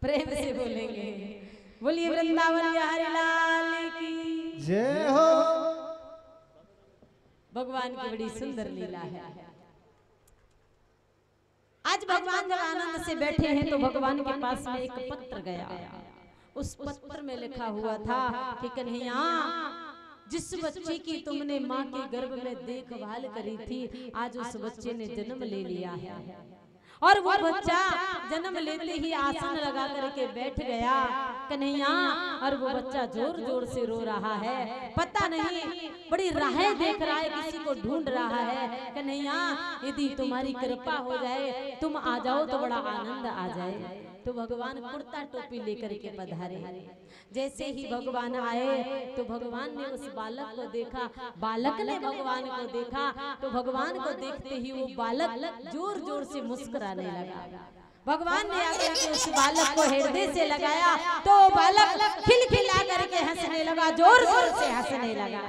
प्रेम से बोलेंगे बोलिए वृंदावन बिहारी लाल की जय हो। भगवान की बड़ी सुंदर लीला है। आज भगवान जब आनंद से बैठे हैं तो भगवान के पास में एक पत्र गया। उस पत्र में लिखा हुआ था कि कन्हैया, जिस बच्चे की तुमने माँ के गर्भ में देखभाल करी थी, आज उस बच्चे ने जन्म ले लिया है। और वो बच्चा जन्म लेते ही आसन लगा करके बैठ गया कन्हैया, और वो बच्चा जोर जोर से रो रहा है। पता नहीं बड़ी राहें देख रहा है, किसी को ढूंढ रहा है। कन्हैया, यदि तुम्हारी कृपा हो जाए, तुम आ जाओ तो बड़ा आनंद आ जाए। तो भगवान कुर्ता टोपी लेकर के पधारे। जैसे ही भगवान आए तो भगवान ने उस बालक को देखा, बालक ने भगवान को देखा, तो भगवान को देखते ही वो बालक जोर जोर से मुस्कुराने लगा। भगवान ने आकर के उस बालक को हृदय से लगाया तो बालक खिलखिला करके हंसने लगा, जोर जोर से हंसने लगा।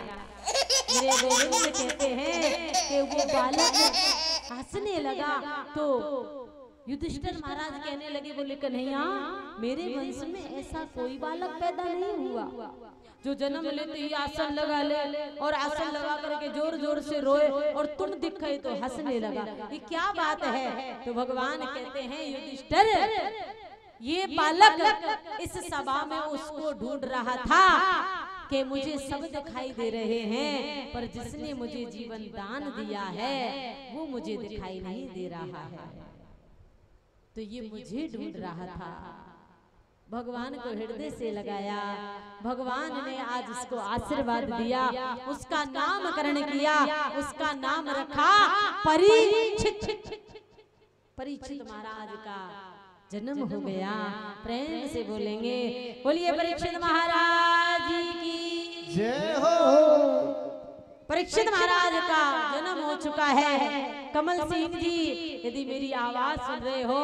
मेरे गोविंद कहते हैं कि वो बालक हंसने लगा तो युधिष्ठिर महाराज कहने लगे, बोले कन्हैया, मेरे वंश में ऐसा कोई बालक पैदा नहीं हुआ जो जन्म लेते ही आसन लगा ले और आसन लगा करके जोर जोर से रोए और तुम दिखे तो हंसने लगा। ये क्या बात है? तो भगवान कहते हैं, युधिष्ठिर, ये बालक इस सभा में उसको ढूंढ रहा था कि मुझे सब दिखाई दे रहे हैं, पर जिसने मुझे जीवन दान दिया है वो मुझे दिखाई नहीं दे रहा है। तो ये मुझे ढूंढ रहा था। भगवान को हृदय से लगाया। भगवान ने आज इसको आशीर्वाद दिया, उसका नामकरण किया, उसका नाम रखा परीक्षित। परीक्षित महाराज का जन्म हो गया। प्रेम से बोलेंगे, बोलिए परीक्षित महाराज की जय हो। परीक्षित महाराज का जन्म हो चुका है। कमल सिंह जी, यदि मेरी आवाज सुन रहे हो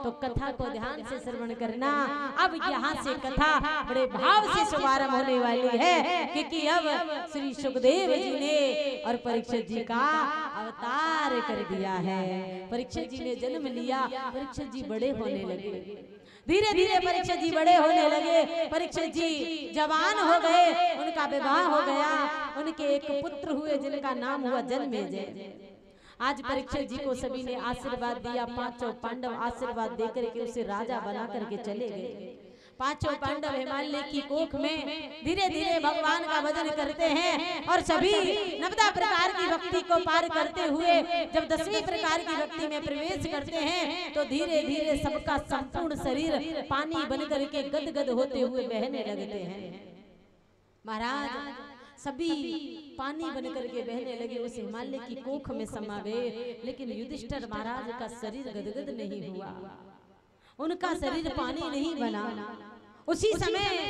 तो कथा को ध्यान से श्रवण करना। अब यहाँ से कथा बड़े भाव से शुभारंभ होने वाली है, क्योंकि अब श्री सुखदेव जी ने और परीक्षित जी का अवतार कर दिया है। परीक्षित जी ने जन्म लिया, परीक्षित जी बड़े होने लगे। धीरे धीरे परीक्षित जी बड़े होने लगे। परीक्षित जी जवान हो गए, उनका विवाह हो गया। उनके एक पुत्र हुए जिनका नाम हुआ जन्मेजय। आज परीक्षित जी को सभी ने आशीर्वाद दिया। पांचों पांडव आशीर्वाद देकर के उसे राजा बना करके चले गए। पांचों पांडव हिमालय की कोख में धीरे धीरे भगवान का भजन करते हैं और सभी 90 प्रकार की भक्ति को पार करते हुए जब 10वीं प्रकार की भक्ति में प्रवेश करते हैं तो धीरे धीरे सबका संपूर्ण शरीर पानी बन करके गदगद होते हुए बहने लगते हैं। महाराज सभी पानी बन करके बहने लगे, उस हिमालय की कोख में समा गए। लेकिन युधिष्ठिर महाराज का शरीर गदगद नहीं हुआ, उनका शरीर पानी नहीं बना। उसी समय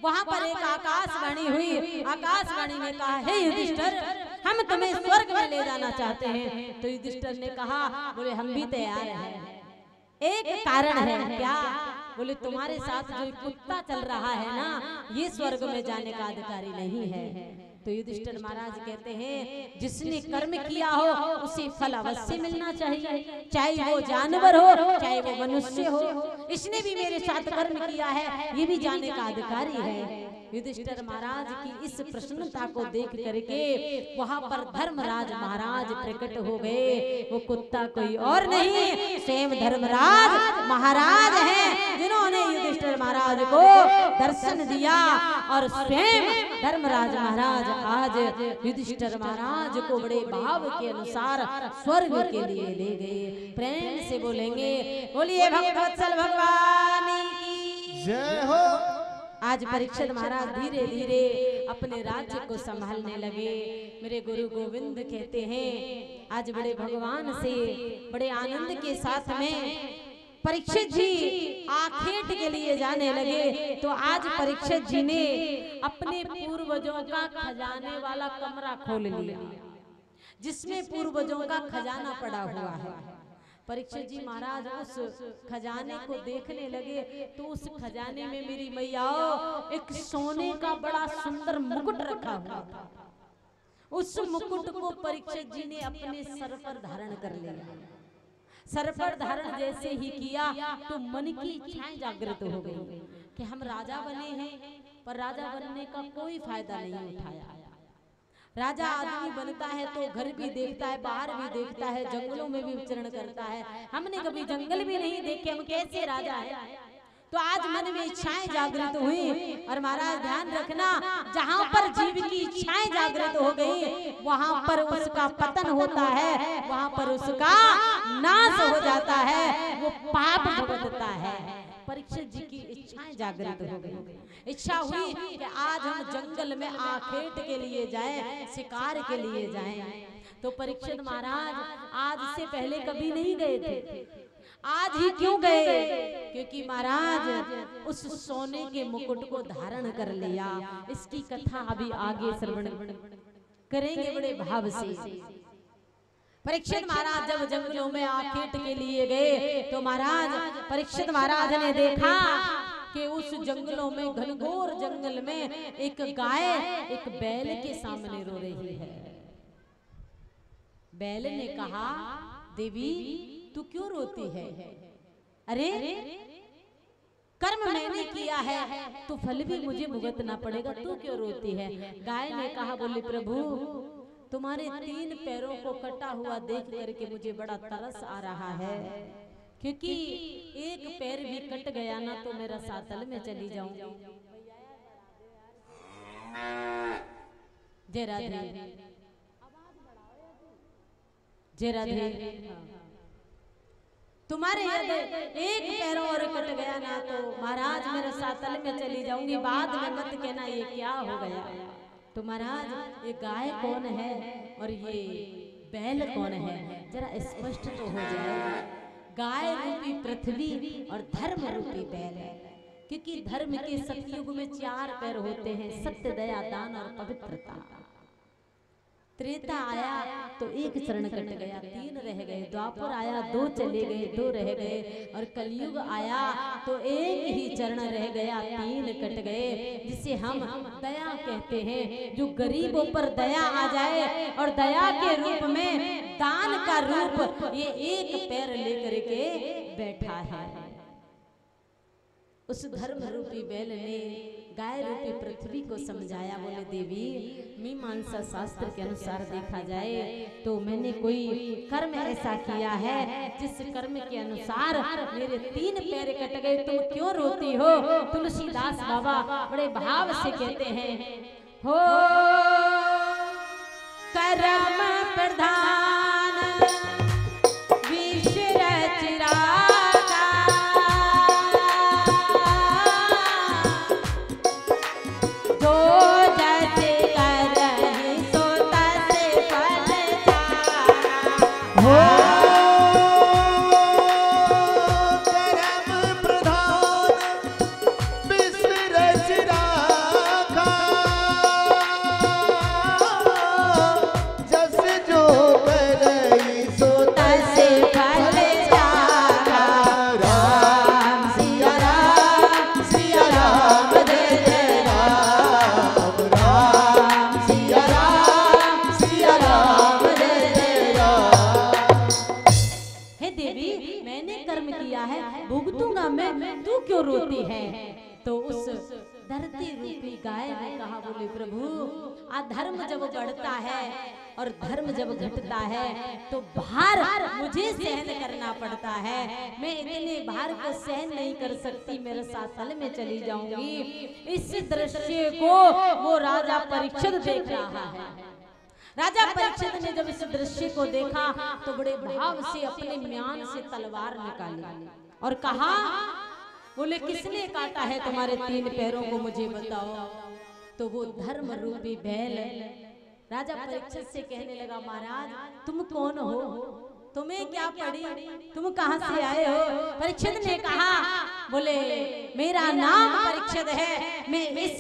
वहां पर एक आकाशवाणी हुई। आकाशवाणी ने कहा, हे युधिष्ठिर, हम तुम्हें स्वर्ग में ले जाना चाहते हैं। तो युधिष्ठिर ने कहा, बोले हम भी तैयार हैं। एक कारण है। क्या? बोले तुम्हारे साथ जो कुत्ता चल रहा है ना, ये स्वर्ग में जाने का अधिकारी नहीं है। तो युधिष्ठिर महाराज कहते हैं, जिसने कर्म किया हो उसे फल अवश्य मिलना चाहिए, चाहे वो जानवर हो चाहे वो मनुष्य हो। इसने भी मेरे साथ कर्म किया है, ये भी जाने का अधिकारी है। युधिष्ठिर महाराज की इस प्रसन्नता को देख करके वहां पर धर्मराज महाराज प्रकट हो गए। वो कुत्ता कोई और नहीं, स्वयं धर्मराज महाराज हैं, जिन्होंने युधिष्ठिर महाराज को दर्शन दिया। और स्वयं धर्मराज महाराज आज युधिष्ठिर महाराज को बड़े भाव के अनुसार स्वर्ग के लिए ले गए। प्रेम से बोलेंगे, बोलिए भक्तवत्सल भगवान की जय हो। आज परीक्षित महाराज धीरे धीरे अपने राज्य को संभालने लगे। मेरे गुरु गोविंद कहते हैं, आज बड़े भगवान से बड़े आनंद के साथ में परीक्षित जी आखेट के लिए जाने लगे। तो आज परीक्षित जी ने अपने पूर्वजों का खजाने वाला कमरा खोल लिया, जिसमें पूर्वजों का खजाना पड़ा हुआ है। परीक्षित जी महाराज उस खजाने को देखने लगे तो उस खजाने में मेरी मैयाओं एक सोने का बड़ा सुंदर मुकुट रखा हुआ था। उस मुकुट को परीक्षित जी ने अपने सर पर धारण कर लिया। सर पर धारण जैसे ही किया तो मन की इच्छाएं जागृत हो गई कि हम राजा बने हैं, पर राजा बनने का कोई फायदा नहीं उठाया। राजा आदमी बनता है तो घर भी देखता है, बाहर भी देखता है, जंगलों में भी विचरण करता है। हमने कभी जंगल भी नहीं देखे, हम कैसे राजा हैं? तो आज मन में इच्छाएं जागृत हुई। और महाराज ध्यान रखना, जहां पर जीव की इच्छाएं जागृत हो गई वहां पर उसका पतन होता है, वहां पर उसका नाश हो जाता है, वो पाप भुगतता है। परीक्षित जी की इच्छाएं जागृत हो गई। इच्छा हुई कि आज हम जंगल में आखेट के लिए जाएं, शिकार के लिए जाएं। तो परीक्षित महाराज आज से पहले कभी नहीं गए थे। आज ही क्यों गए? क्योंकि महाराज उस सोने के मुकुट को धारण कर लिया। इसकी कथा अभी आगे श्रवण करेंगे बड़े भाव से। परीक्षित महाराज जब जंगलों में आखेट के लिए गए तो महाराज परीक्षित महाराज ने देखा कि उस जंगलों में, घनघोर जंगल में एक गाय एक बैल के सामने रो रही है। बैल ने कहा, देवी तू क्यों रोती है? अरे कर्म मैंने किया है तो फल भी मुझे भुगतना पड़ेगा, तू क्यों रोती है? गाय ने कहा, बोले प्रभु तुम्हारे 3 पैरों को कटा हुआ देख करके मुझे बड़ा तरस आ रहा है, क्योंकि एक पैर भी कट गया ना तो मैं रसातल में चली जाऊंगी। जय राधे, जय राधे। तुम्हारे एक पैर और कट गया ना तो महाराज मैं रसातल में चली जाऊंगी, बाद में मत कहना ये क्या हो गया। तो महाराज ये गाय कौन है और ये बैल कौन है, जरा स्पष्ट तो हो जाए। गाय रूपी पृथ्वी और धर्म रूपी बैल है, क्योंकि धर्म के सतयुग में 4 पैर होते हैं, सत्य, दया, दान और पवित्रता। त्रेता आया तो 1 चरण कट गया, 3 रह गए। द्वापर आया 2 चले गए, 2 रह गए। और कलयुग आया तो 1 ही चरण रह गया, 3 कट गए। जिसे हम दया कहते हैं। जो गरीबों पर दया आ जाए और दया के रूप में दान का रूप ये 1 पैर लेकर के बैठा है। उस धर्म रूपी बैल ने गाय रूपी पृथ्वी को समझाया। बोले देवी मीमांसा शास्त्र के अनुसार देखा जाए तो मैंने कोई कर्म ऐसा किया है जिस कर्म के अनुसार मेरे 3 पैर कट गए, तुम क्यों रोती हो? तुलसीदास बाबा बड़े भाव से कहते हैं, हो कर्म प्रधान विश्व रचना रोती है। तो उस धरती रूपी गाय ने कहा, बोले प्रभु अधर्म जब बढ़ता है और धर्म जब घटता है तो भार मुझे सहन करना पड़ता है। मैं इतने भार को सहन नहीं कर सकती, मेरे रसातल में चली जाऊंगी। इस दृश्य को वो राजा परीक्षित देख रहा है। राजा परीक्षित ने जब इस दृश्य को देखा तो बड़े भाव से अपने म्यान से तलवार निकाली और कहा, बोले किसने काटा है तुम्हारे 3 पैरों को, मुझे बताओ। तो वो धर्म रूपी बैल राजा परीक्षित से कहने लगा, महाराज तुम कौन हो? तुम्हें क्या पड़ी? तुम कहां से आए हो? परीक्षित ने कहा, बोले मेरा नाम परीक्षित है, मैं इस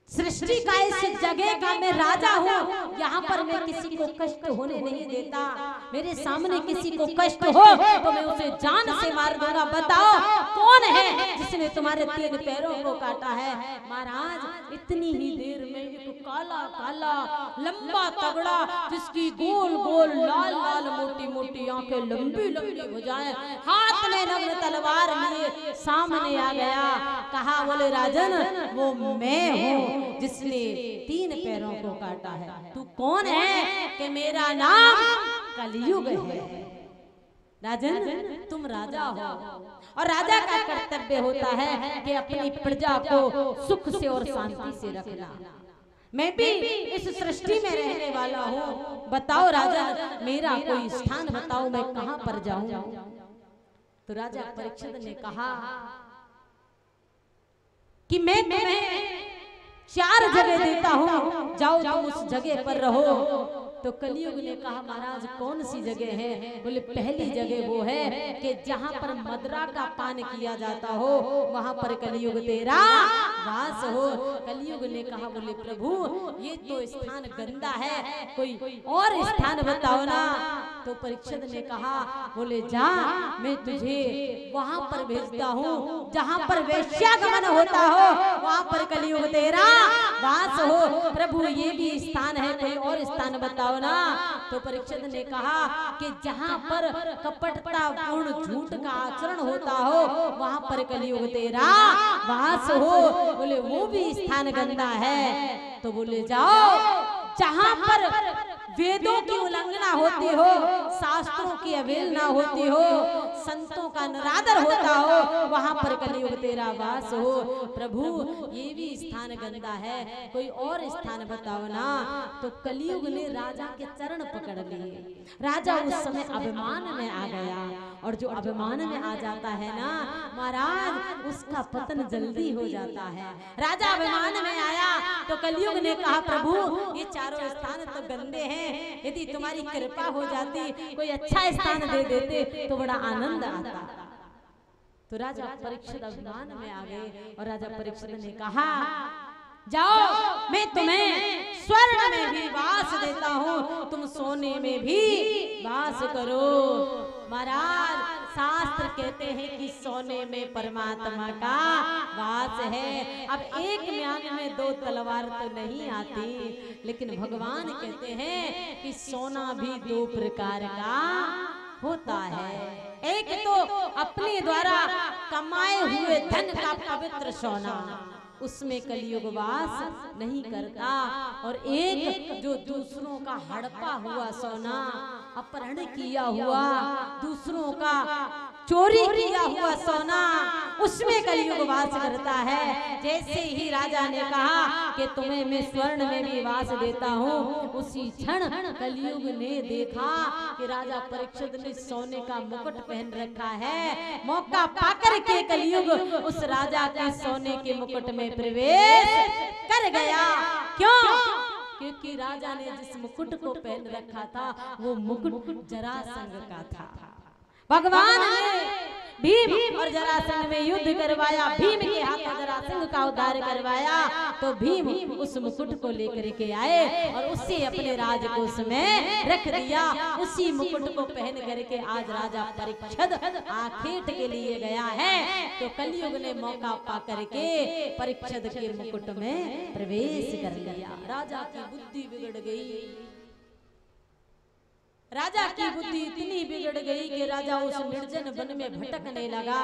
सृष्टि का इस जगह का मैं राजा हूँ, यहाँ पर मैं किसी को कष्ट होने नहीं देता। मेरे सामने किसी को कष्ट हो तो मैं उसे जान से मार दूंगा। बताओ कौन है जिसने तुम्हारे 3 पैरों को काटा है? महाराज इतनी ही देर में एक काला काला लंबा तगड़ा, जिसकी गोल गोल लाल लाल मोटी मोटी आंखें, लंबी लंबी भुजाएं, हाथ में नग्न तलवार लिए सामने आ गया। कहा बोले राजन वो मैं हूँ जिसने 3 पैरों को काटा है। तू कौन है? कि मेरा नाम कलयुग है। राजन तुम राजा हो और राजा का कर्तव्य होता है कि अपनी प्रजा को सुख से और शांति से रखना। मैं भी इस सृष्टि में रहने वाला हूँ। बताओ राजन मेरा कोई स्थान बताओ, मैं कहां पर जाऊं? तो राजा परीक्षित ने कहा कि मैं तुम्हें 4 जगह देता हूँ, जाओ तुम उस जगह पर रहो। तो कलयुग ने कहा महाराज कौन सी जगह है? बोले पहली जगह वो है कि जहाँ पर मदरा का पान किया जाता हो, वहाँ पर कलयुग तेरा वास हो। कलयुग ने कहा बोले प्रभु ये तो स्थान गंदा है, कोई और स्थान बताओ ना। तो परीक्षित ने कहा बोले जा मैं तुझे वहाँ पर भेजता हूँ जहाँ पर वेश्यागमन होता हो, वहाँ पर कलयुग तेरा वास हो। प्रभु ये भी स्थान है, कोई और स्थान बताओ ना। तो परीक्षित ने कहा कि जहाँ पर कपटता पूर्ण झूठ का आचरण होता हो, वहाँ पर कलयुग तेरा वास हो। बोले वो भी स्थान गंदा है। तो बोले जाओ जहाँ पर वेदों की उल्लंघना होती हो, शास्त्रों की अवहेलना होती हो, संतों का निरादर होता हो, वहाँ पर कलयुग तेरा वास हो। प्रभु ये भी स्थान गंदा है, कोई और स्थान बताओ ना। तो कलयुग ने राजा के चरण पकड़ लिए। राजा उस समय अभिमान में आ गया, और जो अभिमान में आ जाता है ना महाराज उसका पतन जल्दी हो जाता है। राजा अभिमान में आया तो कलयुग ने कहा प्रभु ये चारों स्थान तो गंदे हैं, यदि तुम्हारी कृपा हो जाती कोई अच्छा स्थान दे देते तो बड़ा आनंद आता। तो राजा परीक्षित अभिमान में आ गए और राजा परीक्षित ने कहा जाओ मैं तुम्हें स्वर्ण में भी वास देता हूँ, तुम सोने में भी वास करो। महाराज शास्त्र कहते हैं कि सोने में परमात्मा का वास है। अब एक म्यान में 2 तलवार तो नहीं आती, लेकिन भगवान कहते हैं कि सोना भी 2 प्रकार का होता है। एक तो अपने द्वारा कमाए हुए धन का पवित्र सोना, उसमें कलयुग वास नहीं करता, और एक जो दूसरों का हड़पा हुआ सोना, अपहरण किया हुआ, दूसरों का चोरी किया हुआ सोना, उसमें कलयुग वास करता है। जैसे ही राजा ने कहा कि तुम्हें मैं स्वर्ण में भी वास देता हूँ, उसी क्षण कलयुग ने देखा कि राजा परीक्षित ने सोने का मुकुट पहन रखा है। मौका पाकर के कलयुग उस राजा के सोने के मुकुट में प्रवेश कर गया। क्यों? क्योंकि राजा ने जिस मुकुट को पहन रखा था वो मुकुट जरासंध का था। भगवान ने भीम और जरासंध में युद्ध करवाया, भीम के हाथों जरासंध का उद्धार करवाया, तो भीम उस मुकुट को लेकर के आए और उसे अपने राजकोष में रख दिया। उसी मुकुट को पहन करके आज राजा परीक्षित आखेट के लिए गया है। तो कलयुग ने मौका पा करके परीक्षित के मुकुट में प्रवेश कर लिया। राजा की बुद्धि बिगड़ गई। राजा की बुद्धि इतनी बिगड़ गई कि राजा उस निर्जन वन में भटकने लगा,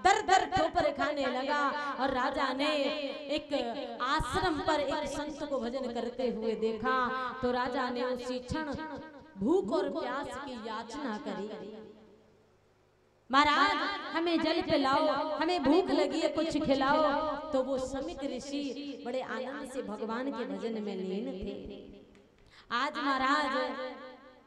दर दर ठोकर खाने लगा। और राजा ने एक आश्रम पर एक संत को भजन करते हुए देखा, तो राजा ने उसी क्षण भूख और प्यास की याचना करी। महाराज हमें जल पिलाओ, हमें भूख लगी है, कुछ खिलाओ। तो वो समिक ऋषि बड़े आनंद से भगवान के भजन में लीन थे। आज महाराज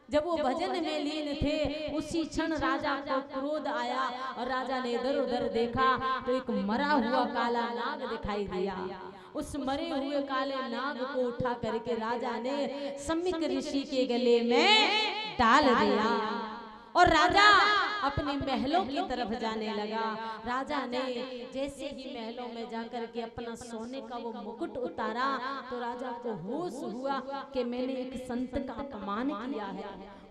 जब वो भजन में लीन थे, उसी क्षण राजा को क्रोध आया और राजा ने इधर उधर देखा तो एक मरा हुआ काला नाग दिखाई दिया। उस मरे हुए काले नाग को उठा करके राजा ने समिक ऋषि के गले में डाल दिया। और राजा अपने महलों की तरफ जाने लगा। राजा ने जैसे ही महलों में जाकर के अपना सोने का वो मुकुट उतारा तो राजा को होश हुआ कि मैंने एक संत का अपमान किया है,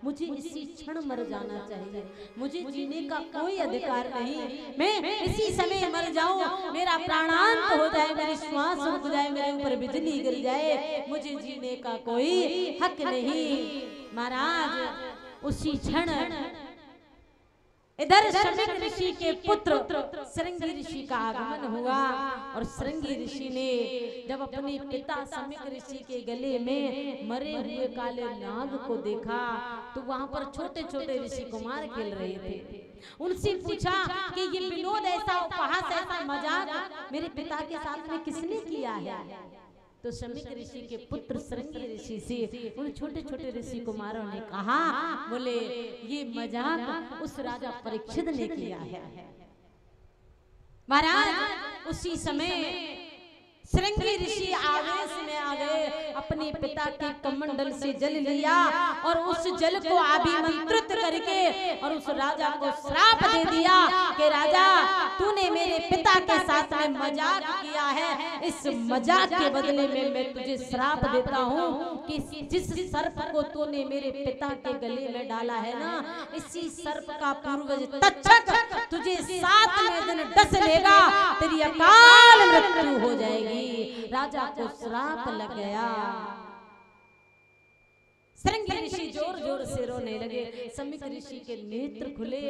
मुझे इसी क्षण मर जाना चाहिए, मुझे जीने का कोई अधिकार नहीं, मैं इसी समय मर जाऊं, मेरा प्राणांत हो जाए, मेरी श्वास रुक जाए, मेरे ऊपर बिजली गिर जाए, मुझे जीने का कोई हक नहीं। महाराज उसी क्षण इधर शमीक ऋषि के पुत्र श्रृंगी ऋषि का आगमन हुआ और श्रृंगी ऋषि ने जब अपने पिता शमीक ऋषि के गले में मरे हुए काले नाग को देखा तो वहां पर छोटे छोटे ऋषि कुमार खेल रहे थे। उनसे पूछा कि ये विनोद ऐसा उपहास ऐसा मजाक मेरे पिता के साथ में किसने किया है? तो शमीक ऋषि के पुत्र श्रृंगी ऋषि से उन छोटे छोटे ऋषि कुमारों ने कहा, बोले ये मजाक उस राजा परीक्षित ने किया है। महाराज उसी समय श्रृंगी ऋषि आवेश में आ गए, अपने पिता के कमंडल से जल लिया और उस जल को अभिमंत्रित करके और उस राजा को श्राप दे दिया कि राजा तूने मेरे पिता के साथ में मजाक किया है, इस मजाक के बदले में मैं तुझे श्राप देता हूँ कि जिस सर्प को तूने मेरे पिता के गले में डाला है ना, इसी सर्प का पूर्वज तक्षक तुझे 7वें दिन डस लेगा, तेरी अकाल मृत्यु हो जाएगी। राजा को श्राप लग गया। श्रृंगी ऋषि जोर जोर से रोने लगे। शमीक ऋषि के नेत्र खुले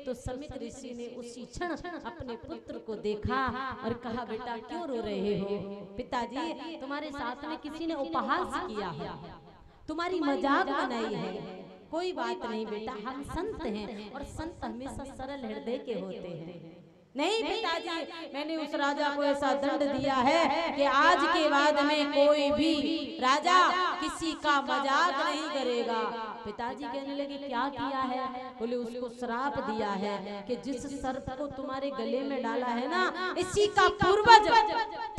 तो शमीक ऋषि ने उसी क्षण अपने पुत्र को देखा और कहा, बेटा क्यों रो रहे हो? पिताजी तुम्हारे साथ में किसी ने उपहास किया है, तुम्हारी मजाक बनाई है। कोई बात नहीं बेटा, हम संत हैं और संत हमेशा सरल हृदय के होते हैं। नहीं पिताजी, मैंने उस राजा को ऐसा दंड दिया है कि आज के बाद में कोई भी राजा किसी का मजाक नहीं करेगा। पिताजी कहने लगे क्या किया है? बोले उसको श्राप दिया है कि जिस सर्प को तुम्हारे गले में डाला है ना, इसी का पूर्वज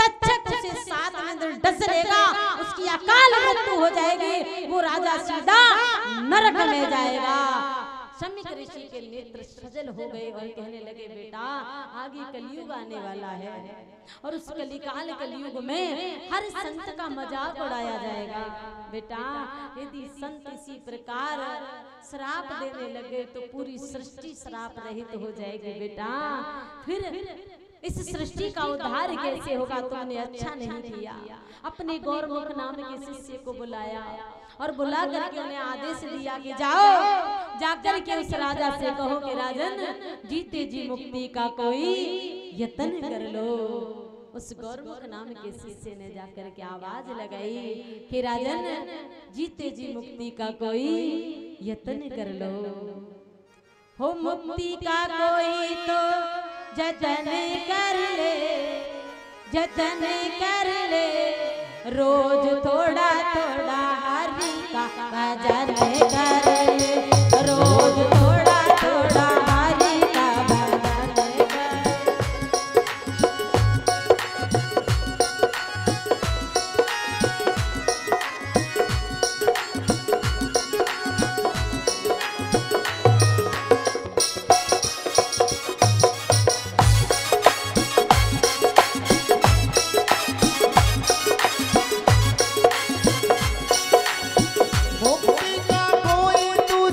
तक्षक उसे 7वें दिन डस लेगा, उसकी अकाल मृत्यु हो जाएगी, वो राजा सीधा नरक में जाएगा। शमीक ऋषि के नेत्र सजल हो गए और कहने लगे, बेटा आगे कलयुग आने वाला है और उस कलिकाल कलयुग में हर संत का मजाक उड़ाया जाएगा। बेटा यदि संत इसी प्रकार श्राप देने लगे तो पूरी सृष्टि श्राप रहित हो जाएगी। बेटा फिर इस सृष्टि का उद्धार कैसे होगा? तुमने अच्छा नहीं किया। अपने गौरमुख नाम के शिष्य को बुलाया और बुला करके उन्हें आदेश दिया कि जाओ जाकर के उस राजा से कहो कि राजन जीते जी मुक्ति का कोई यत्न कर लो। उस गौरमुख नाम के शिष्य ने जाकर के आवाज लगाई कि राजन जीते जी मुक्ति का कोई यत्न कर लो। हो मुक्ति का कोई तो जतन कर ले, जतन कर ले, रोज थोड़ा थोड़ा हरि का भजन कर ले, रोज थोड़ा थोड़ा हरि का भजन कर। मुक्ति का कोई तू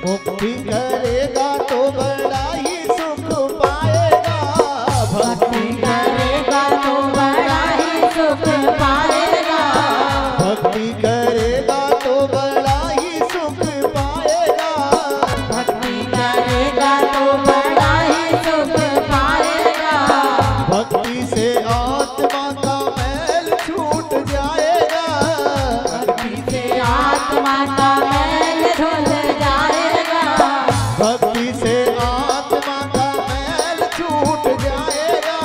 भक्ति करेगा तो बड़ा ही सुख पाएगा। भक्ति करेगा तो बड़ा ही सुख पाएगा। भक्ति करेगा तो बड़ा ही सुख पाएगा। भक्ति करेगा तो बड़ा ही सुख पाएगा। भक्ति से आत्मा का मैल छूट जाएगा। भक्ति से आत्मा का मैल धुल जाएगा। भक्ति से आत्मा का मैल छूट जाएगा।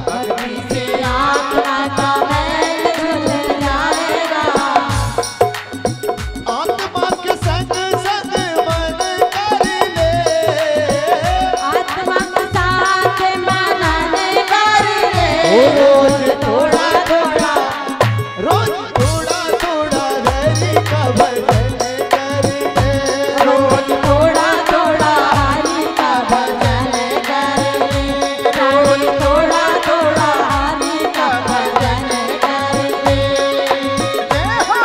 भक्ति से आत्मा का मैल धुल जाएगा। आत्मा के संग संग मन कर ले। आत्मा के साथ मनन कर ले। रोज थोड़ा थोड़ा रोज थोड़ा थोड़ा हरि का भजन कर ले। रोज थोड़ा थोड़ा हरि का भजन कर ले। रोज थोड़ा थोड़ा हरि का भजन कर ले। जय हो।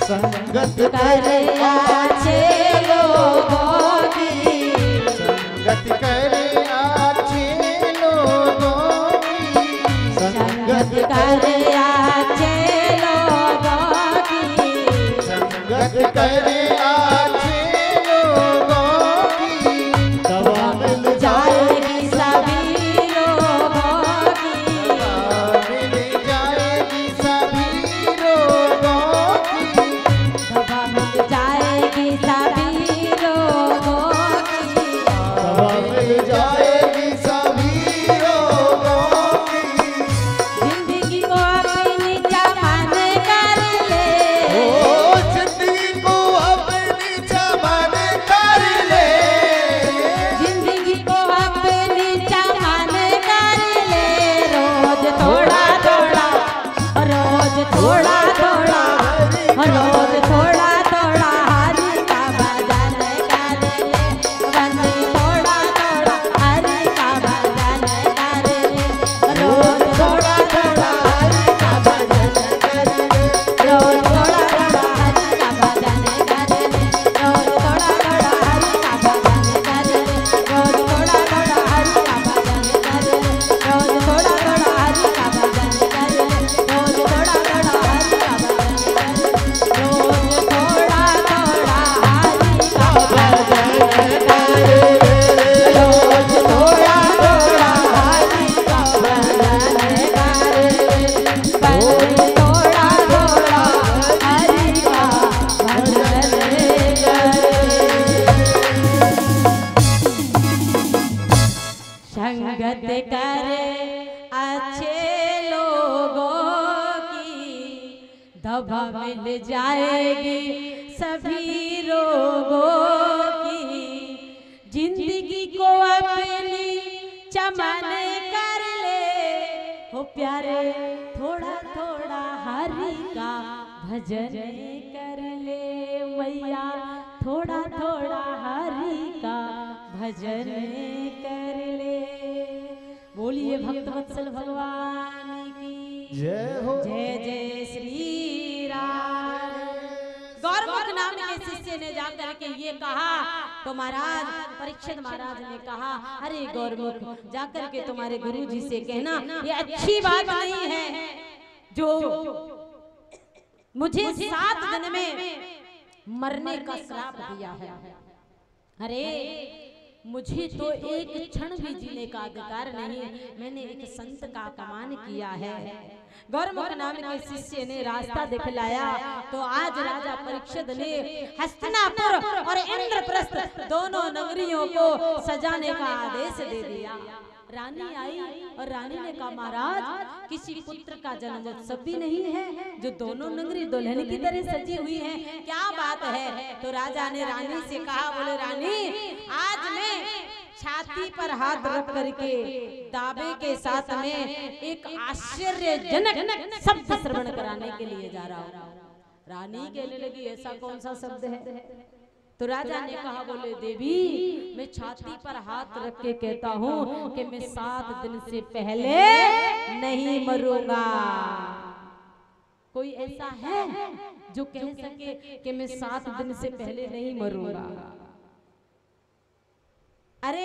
संगत करे अच्छे लोगों की। संगत करे अच्छे लोगों की। संगत करे अच्छे लोगों की। संगत करे अच्छे लोगों की। दवा मिल जाएगी सभी लोगों की। मिल जाएगी सभी लोगों की। दवा मिल जाएगी सभी लोगों की। दवा मिल जाएगी सभी लोगों की। जिंदगी को अपनी चमन कर ले। ओ जिंदगी को अपनी चमन कर ले। जिंदगी को अपनी चमन कर ले। रोज थोड़ा थोड़ा रोज थोड़ा थोड़ा रोज थोड़ा थोड़ा हरि का भजन कर ले। बंदी थोड़ा थोड़ा हरि का भजन कर ले। रोज थोड़ा थोड़ा हरि का भजन कर ले। रोज थोड़ा थोड़ा हरि का भजन कर ले। रोज थोड़ा थोड़ा हरि का भजन कर ले। रोज थोड़ा थोड़ा हरि का भजन कर ले। रोज थोड़ा थोड़ा हरि का भजन कर ले। रोज थोड़ा थोड़ा हरि का भजन कर ले। रोज थोड़ा थोड़ा हरि का भजन कर ले। रोज थोड़ा थोड़ा हरि का भजन कर ले। बंदी थोड़ा थोड़ा हरि का भजन कर। संगत करे अच्छे लोगों की। दवा मिल जाएगी सभी रोगों की। जिंदगी को अपनी चमन कर ले। हो प्यारे थोड़ा थोड़ा हरि का भजन कर ले। मैया थोड़ा थोड़ा हरि का भजन कर ले। बोलिए भक्त वत्सल भगवान की जय हो। जय जय श्री राम। गौरमुख नाम के शिष्य ने जाकर के ये कहा तो महाराज परीक्षित महाराज ने कहा, अरे गौरमुख जाकर के तुम्हारे गुरुजी से कहना ये अच्छी बात नहीं है जो मुझे 7 दिन में मरने का श्राप दिया है। अरे मुझे तो एक क्षण भी जीने का अधिकार नहीं। मैंने एक संत का अपमान किया है। गौरमुख नाम के शिष्य ने रास्ता दिखलाया तो आज राजा परीक्षित ने हस्तिनापुर और इंद्रप्रस्थ दोनों नगरियों को सजाने का आदेश दे दिया। रानी आई और रानी ने कहा महाराज किसी पुत्र का जन्मोत्सव भी नहीं है जो दोनों नगरी दुल्हन की तरह सजी हुई है, क्या बात है? तो राजा ने रानी से कहा, बोले रानी आज मैं छाती पर हाथ रख करके दावे के साथ में एक आश्चर्यजनक शब्द श्रवण कराने के लिए जा रहा हूँ। रानी कहने लगी ऐसा कौन सा शब्द है? तो राजा ने कहा, बोले देवी मैं छाती पर हाथ रख के कहता हूँ कि मैं 7 दिन से पहले नहीं मरूंगा। कोई ऐसा है जो कह सके कि मैं 7 दिन से पहले नहीं मरूंगा? अरे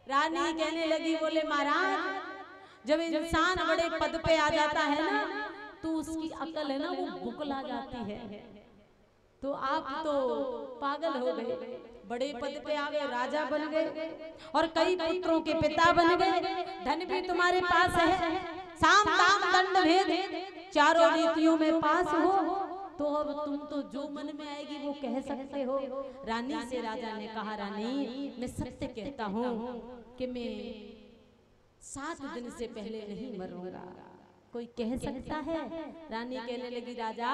रानी कहने लगी, बोले महाराज जब इंसान बड़े पद पे आ जाता है ना तो उसकी अकल है ना वो बुकला जाती है। तो आप तो पागल हो गए, बड़े पद पे आ गए, राजा बन गए और कई पुत्रों के पिता बन गए, धन भी तुम्हारे पास है, साम दाम दंड भेद चारों नीतियों में पास हो, तो अब तुम तो जो मन में आएगी वो कह सकते हो। रानी से राजा ने कहा, रानी मैं सत्य कहता हूँ कि मैं 7 दिन से पहले नहीं मरूंगा। कोई कह सकता है? रानी कहने लगी, राजा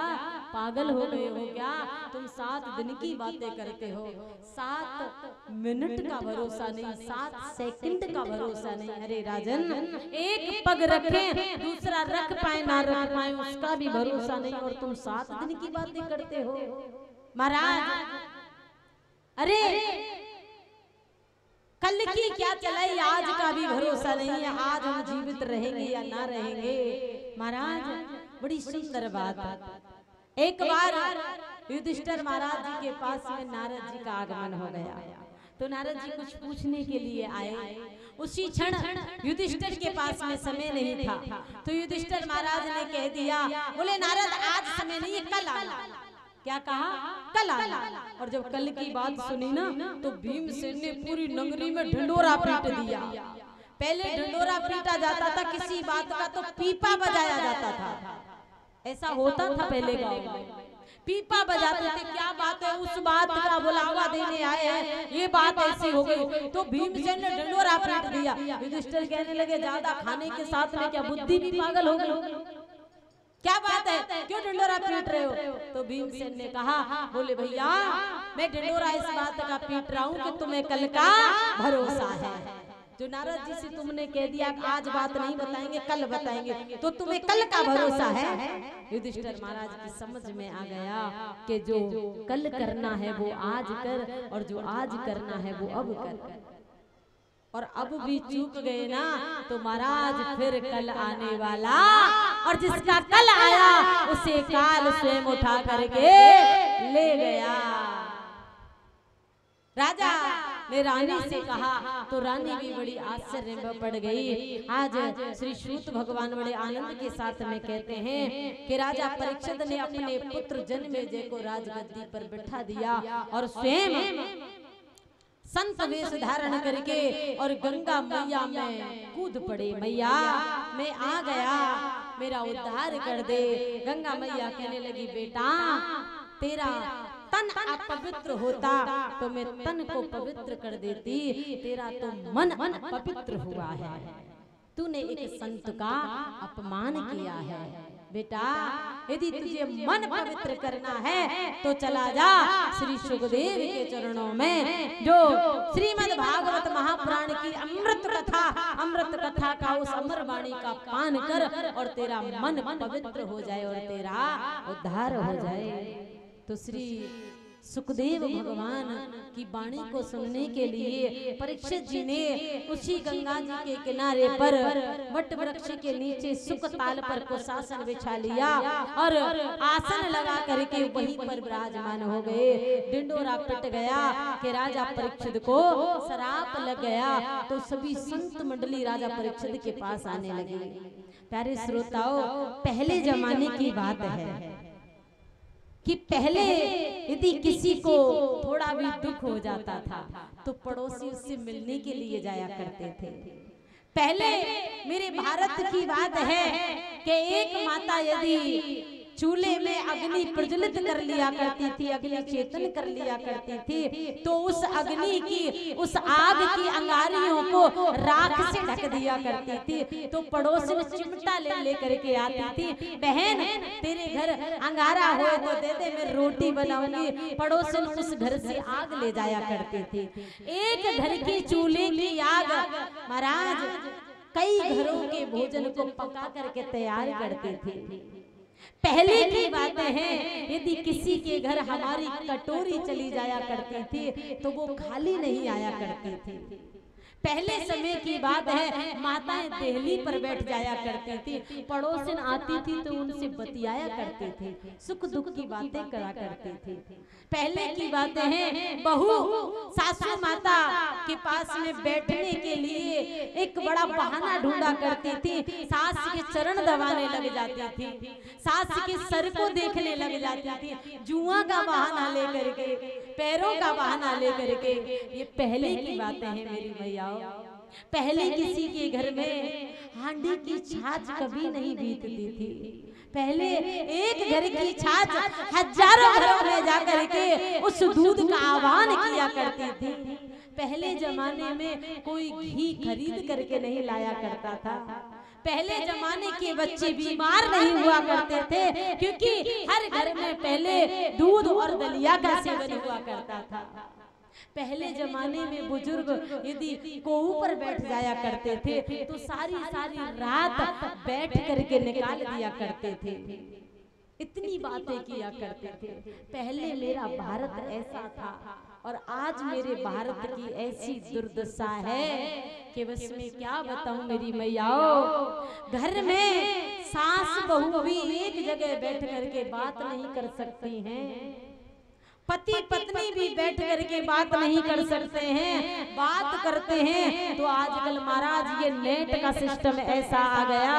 पागल हो गए हो क्या? तुम 7 दिन की बातें करते हो, 7 मिनट का भरोसा नहीं, 7 सेकंड का भरोसा नहीं। अरे राजन एक पग रखे दूसरा रख पाए ना रख पाए उसका भी भरोसा नहीं और तुम 7 दिन की बातें करते हो। महाराज अरे कल की क्या चलाई आज का भी भरोसा नहीं है, आज हम जीवित रहेंगे या ना रहेंगे। महाराज बड़ी सुंदर बात। एक बार युधिष्ठिर महाराज जी के पास में नारद जी का आगमन हो गया तो नारद जी कुछ पूछने के लिए आए। उसी क्षण युधिष्ठिर के पास में समय नहीं था तो युधिष्ठिर महाराज ने कह दिया, बोले नारद आज समय नहीं है, कल आना। क्या कहा? कल आना। और जब कल की बात सुनी ना तो भीमसेन ने पूरी नगरी में ढिंडोरा पीट दिया। पहले ढिंडोरा पीटा जाता था किसी बात का तो पीपा बजाया जाता था, ऐसा होता था पहले गांव में, पीपा बजाते थे। क्या बात है, उस बात का बुलावा देने आए हैं, ये बात ऐसी हो गई। तो भीमसेन ने ढिंडोरा पीट दिया। युधिष्ठिर कहने लगे ज्यादा खाने के साथ में क्या बुद्धि भी पागल हो गई? क्या बात है, क्यों ढिंडोरा पीट रहे हो? तो भीमसेन ने कहा, बोले भैया मैं ढिंडोरा इस बात का पीट रहा हूँ कि तुम्हें कल का भरोसा है। जो नारद जी से तुमने कह दिया आज बात नहीं बताएंगे कल बताएंगे, तो तुम्हें कल का भरोसा है। युधिष्ठिर महाराज की समझ में आ गया कि जो कल करना है वो आज कर और जो आज करना है वो अब कर। और अब भी चूक गए ना तो महाराज फिर कल आने वाला, और जिसका कल आया उसे काल स्वयं उठा करके ले गया। राजा ने रानी से कहा तो रानी भी बड़ी आश्चर्य में पड़ गई। आज श्री सूत भगवान बड़े आनंद के साथ में कहते हैं कि राजा परीक्षित ने अपने पुत्र जन्मेजय को राजगद्दी पर बिठा दिया और स्वयं संत वेश धारण करके और गंगा मैया में कूद पड़े। मैया मैं आ गया, मेरा उद्धार कर दे। गंगा मैया कहने लगी, बेटा तेरा तन अपवित्र होता तो मैं तन को पवित्र कर देती, तेरा तो मन पवित्र हुआ है, तूने एक संत का अपमान किया है। बेटा यदि तुझे मन पवित्र करना है तो चला जा श्री सुखदेव के चरणों में, जो श्रीमद् भागवत महापुराण की अमृत कथा का उस अमर वाणी का पान कर और तेरा मन पवित्र हो जाए और तेरा उद्धार हो जाए। तो श्री सुखदेव भगवान की वाणी को सुनने के लिए परीक्षित जी ने उसी गंगा जी के किनारे पर वट वृक्ष के नीचे सुख ताल पर कुशासन बिछा लिया और आसन लगा करके वहीं पर विराजमान हो गए। ढिंडोरा पिट गया कि राजा परीक्षित को शराप लग गया तो सभी संत मंडली राजा परीक्षित के पास आने लगे। प्यारे श्रोताओं, पहले जमाने की बात है कि पहले यदि किसी को थोड़ा भी दुख हो जाता था तो पड़ोसी उससे मिलने के लिए जाया करते थे। पहले मेरे भारत की बात है कि एक माता यदि चूल्हे में अग्नि प्रज्वलित कर लिया करती थी, अग्नि चेतन कर लिया करती थी, तो उस अग्नि की, उस आग की अंगारियों को राख से ढक दिया करती थी। तो पड़ोसन चिमटा ले करके आती थी, बहन तेरे घर अंगारा हो तो दे दे, मैं रोटी बनाऊंगी। पड़ोसन उस घर से आग ले जाया करते थे। एक घर की चूल्हे की आग महाराज कई घरों के भोजन को पका करके तैयार करते थे। पहले की बातें हैं, यदि किसी के घर हमारी कटोरी चली जाया करती थी तो वो खाली नहीं आया करती थी। पहले समय की बात है, माताएं देहली पर बैठ जाया करती थी, पड़ोसन आती थी तो उनसे बतियाया करते थे, सुख दुख की बातें करा करते थे। पहले की बातें हैं, बहू सासू माता के पास में बैठने के लिए एक बड़ा बहाना ढूंढा करती थी। सास के चरण दबाने लग जाती थी, सास के सर को देखने लग जाती थी, जुआ का बहाना लेकर के, पैरों का बहाना लेकर के। ये पहले की बातें हैं मेरी मैया। पहले किसी के घर में हांडी की छाछ कभी नहीं बीतती थी। पहले एक घर की छाछ हजारों घरों में जाकर के उस दूध का आह्वान किया करती थी। पहले जमाने में कोई घी खरीद करके नहीं लाया करता था। पहले जमाने के बच्चे बीमार नहीं हुआ करते थे, क्योंकि हर घर में पहले दूध और दलिया का सेवन हुआ करता था। पहले जमाने में बुजुर्ग यदि कोहू पर बैठ जाया करते थे तो सारी सारी रात बैठ करके निकाल दिया करते थे, इतनी बातें किया करते थे। पहले मेरा भारत ऐसा था और आज मेरे भारत की ऐसी दुर्दशा है कि बस मैं क्या बताऊं मेरी मैयाओ। घर में सास बहू भी एक जगह बैठ करके बात नहीं कर सकती हैं, पति पत्नी भी बैठ करके बात नहीं कर सकते हैं। बात करते हैं तो आजकल महाराज ये नेट का सिस्टम ऐसा आ गया,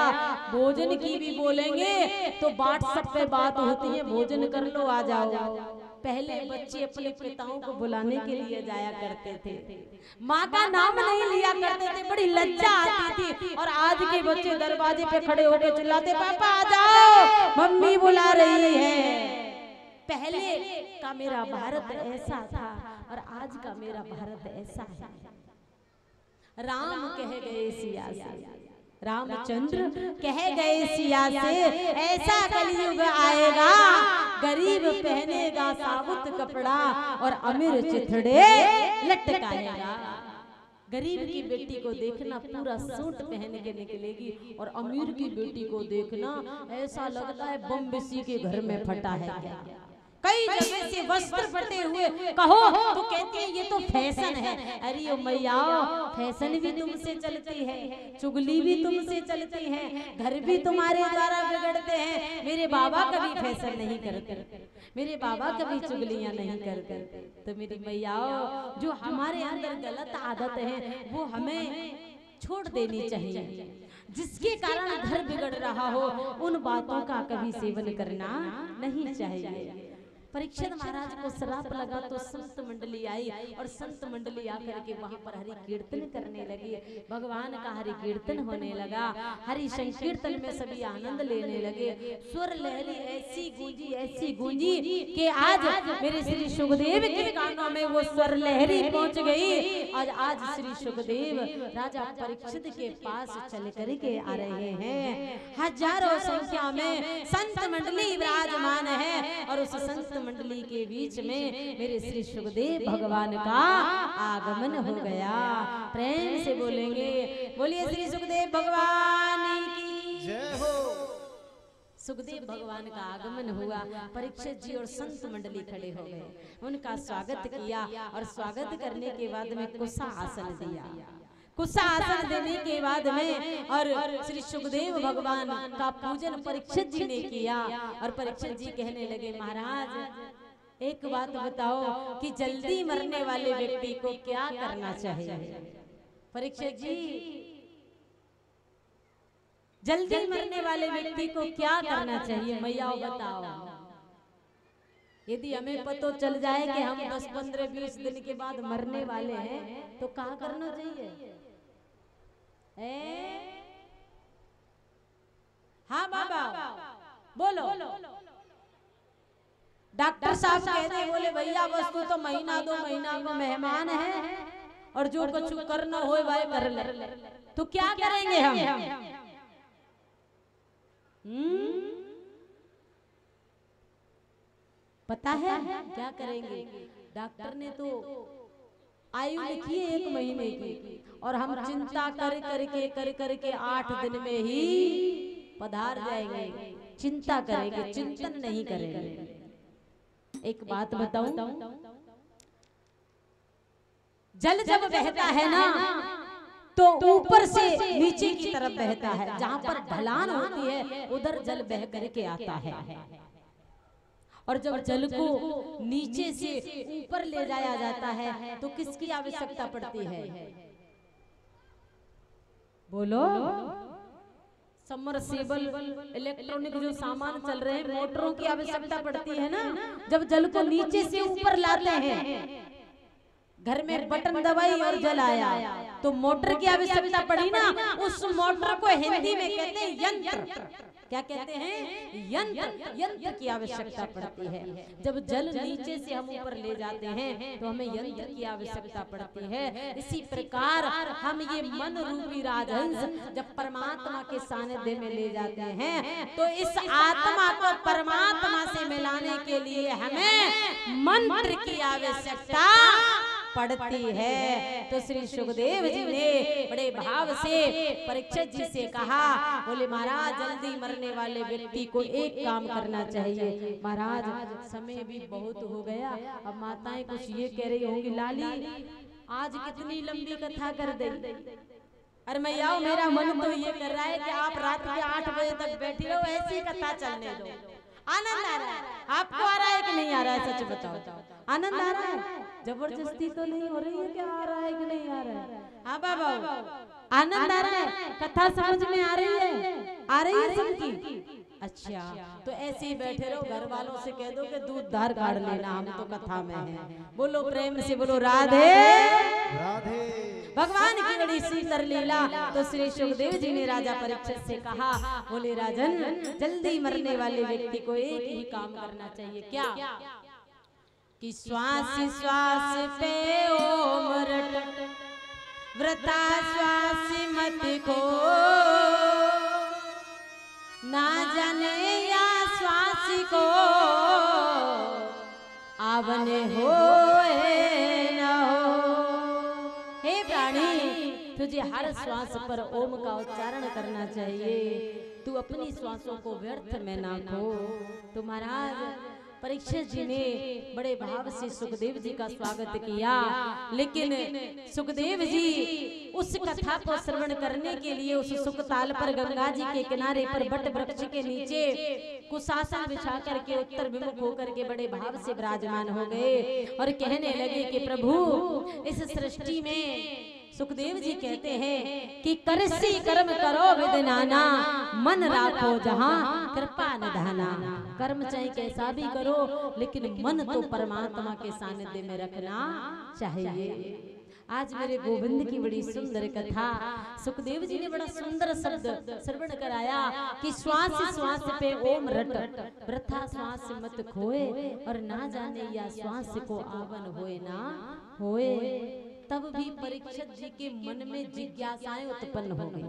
भोजन की भी बोलेंगे तो व्हाट्सएप पे बात होती है, भोजन कर लो आ जाओ। पहले बच्चे अपने पिताओं को बुलाने के लिए जाया करते थे, माँ का नाम नहीं लिया करते थे, बड़ी लज्जा आती थी। और आज के बच्चे दरवाजे पे खड़े होकर चिल्लाते, पापा आ जाओ, मम्मी बुला रही है। पहले का मेरा भारत ऐसा था और आज का मेरा भारत ऐसा है। राम कह गए सिया से, रामचंद्र कह गए सिया से, ऐसा कलयुग आएगा गरीब पहनेगा साबुत कपड़ा और अमीर चिथड़े लटकाएगा। गरीब की बेटी को देखना पूरा सूट पहन के निकलेगी और अमीर की बेटी को देखना ऐसा लगता है बम बिस्सी के घर में फटा है क्या। कई जगह से वस्त्र फटे हुए कहो तो कहते हैं ये तो फैशन है। अरे ओ मैया, फैशन भी तुमसे चलती है, चुगली भी तुमसे चलती है, घर भी तुम्हारे द्वारा बिगड़ते हैं। मेरे बाबा कभी फैशन नहीं करते, मेरे बाबा कभी चुगलियां नहीं करते। तो मेरी मैया, जो हमारे अंदर गलत आदत है वो हमें छोड़ देनी चाहिए, जिसके कारण घर बिगड़ रहा हो उन बातों का कभी सेवन करना नहीं चाहिए। परीक्षित महाराज को श्राप लगा तो संत मंडली आई और संत मंडली आकर के वहां पर हरि कीर्तन करने लगी। भगवान का हरि कीर्तन होने लगा, हरि संकीर्तन में सभी आनंद लेने लगे। स्वर लहरी ऐसी गूंजी कि आज मेरे श्री सुखदेव के कानों में वो स्वर लहरी पहुंच गई। और आज श्री सुखदेव राजा परीक्षित के पास चल करके आ रहे हैं। हजारों संख्या में संत मंडली विराजमान है और उस संत मंडली के बीच में मेरे श्री सुखदेव भगवान का आगमन हो गया। प्रेम से बोलेंगे, बोलिए श्री सुखदेव भगवान की जय हो। सुखदेव भगवान का आगमन हुआ, परीक्षित जी और संत मंडली खड़े हो गए, उनका स्वागत किया और स्वागत करने के बाद में कुशा आसन दिया। कुशा आसन देने के बाद में और श्री सुखदेव भगवान का पूजन परीक्षित जी ने किया। और परीक्षित जी कहने लगे, महाराज एक बात बताओ कि जल्दी मरने वाले व्यक्ति को क्या करना चाहिए। परीक्षित जी, जल्दी मरने वाले व्यक्ति को क्या करना चाहिए, मैया बताओ। यदि हमें पता चल जाए कि हम 10, 15, 20 दिन के बाद मरने वाले हैं तो क्या करना चाहिए। हाँ बाबा बोलो। डॉक्टर साहब कहते बोले भैया बस तू तो महीना 2 महीना को मेहमान है और जो कुछ करना हो भाई कर ले। तो क्या करेंगे हम? पता है क्या करेंगे? डॉक्टर ने तो आयु लिखी है 1 महीने की और हम चिंता कर करके 8 दिन में ही पधार जाएंगे। चिंता करेंगे, चिंतन नहीं करेंगे। एक बात बताऊं, जल जब बहता है ना तो ऊपर से नीचे की तरफ बहता है। जहां पर ढलान होती है उधर जल बह करके आता है और जब जल को नीचे से ऊपर ले जाया जाता है तो किसकी आवश्यकता पड़ती है? बोलो। सबमर्सिबल, इलेक्ट्रॉनिक जो सामान चल रहे हैं, मोटरों की आवश्यकता पड़ती है ना। जब जल को नीचे से ऊपर लाते हैं, घर में बटन दबाई और जल आया तो मोटर की आवश्यकता पड़ी ना। उस मोटर को हिंदी में कहते हैं यंत्र। क्या कहते हैं? यंत्र। यंत्र की आवश्यकता पड़ती है। जब जल नीचे से हम ऊपर ले जाते हैं तो हमें यंत्र की आवश्यकता पड़ती है। इसी प्रकार हम ये मन रूपी राजहंस जब परमात्मा के सानिध्य में ले जाते हैं तो इस आत्मा को परमात्मा से मिलाने के लिए हमें मंत्र की आवश्यकता पड़ती है। तो श्री सुखदेव जी ने बड़े भाव से परीक्षित जी से कहा, बोले महाराज जल्दी मरने वाले व्यक्ति को एक काम करना चाहिए। महाराज समय भी बहुत हो गया, अब माताएं कुछ ये कह रही होंगी, लाली आज कितनी लंबी कथा कर दी। अरे मैया मेरा मन तो ये कर रहा है कि आप रात के 8 बजे तक बैठी रहो, ऐसी कथा चलने दो। आनंद आ रहा है? आपको आ रहा है कि नहीं आ रहा है? सच बताओ, आनंद आ रहा है? जबरदस्ती तो नहीं हो रही है? क्या आ रहा है कि नहीं आ रहा है? हाँ बाबा आनंद आ रहा है? कथा समझ में आ रही है? आ रही है सबकी? अच्छा तो ऐसे ही बैठे रहो, घर वालों से कह दो कि दूध धार काढ़ लेना, हम तो कथा में हैं। बोलो प्रेम से बोलो राधे राधे। भगवान की बड़ी सुंदर लीला। तो श्री सुखदेव जी ने राजा परीक्षित से कहा, बोले राजन जल्दी मरने वाले व्यक्ति को एक ही काम करना चाहिए। क्या? कि श्वास श्वास पे ओम रट, व्रता श्वास मत खो, ना जाने या श्वास को आवने हो न हो। हे प्राणी तुझे हर श्वास पर ओम का उच्चारण करना चाहिए। तू अपनी श्वासों को व्यर्थ में ना खो। तो महाराज परीक्षित जी ने बड़े भाव से सुखदेव जी का स्वागत किया, लेकिन सुखदेव जी उस कथा को श्रवण करने के लिए उस सुखताल पर गंगा जी के किनारे पर बट वृक्ष के नीचे कुशासन बिछा करके उत्तर विमुख होकर के बड़े भाव से विराजमान हो गए और कहने लगे कि प्रभु इस सृष्टि में सुखदेव जी कहते हैं कि करसी कर्म करो विदनाना, मन राखो जहां कृपा निधाना। कर्म चाहे कैसा भी करो लेकिन मन तो परमात्मा के सानिध्य में रखना चाहिए। आज मेरे गोविंद की बड़ी सुंदर कथा सुखदेव जी ने बड़ा सुंदर शब्द श्रवण कराया कि श्वास श्वास पे ओम रट, वृथा श्वास मत खोए, और ना जाने या श्वास को आवन होए ना होए। तब भी परीक्षित जी के मन में जिज्ञासाएं उत्पन्न हो गई।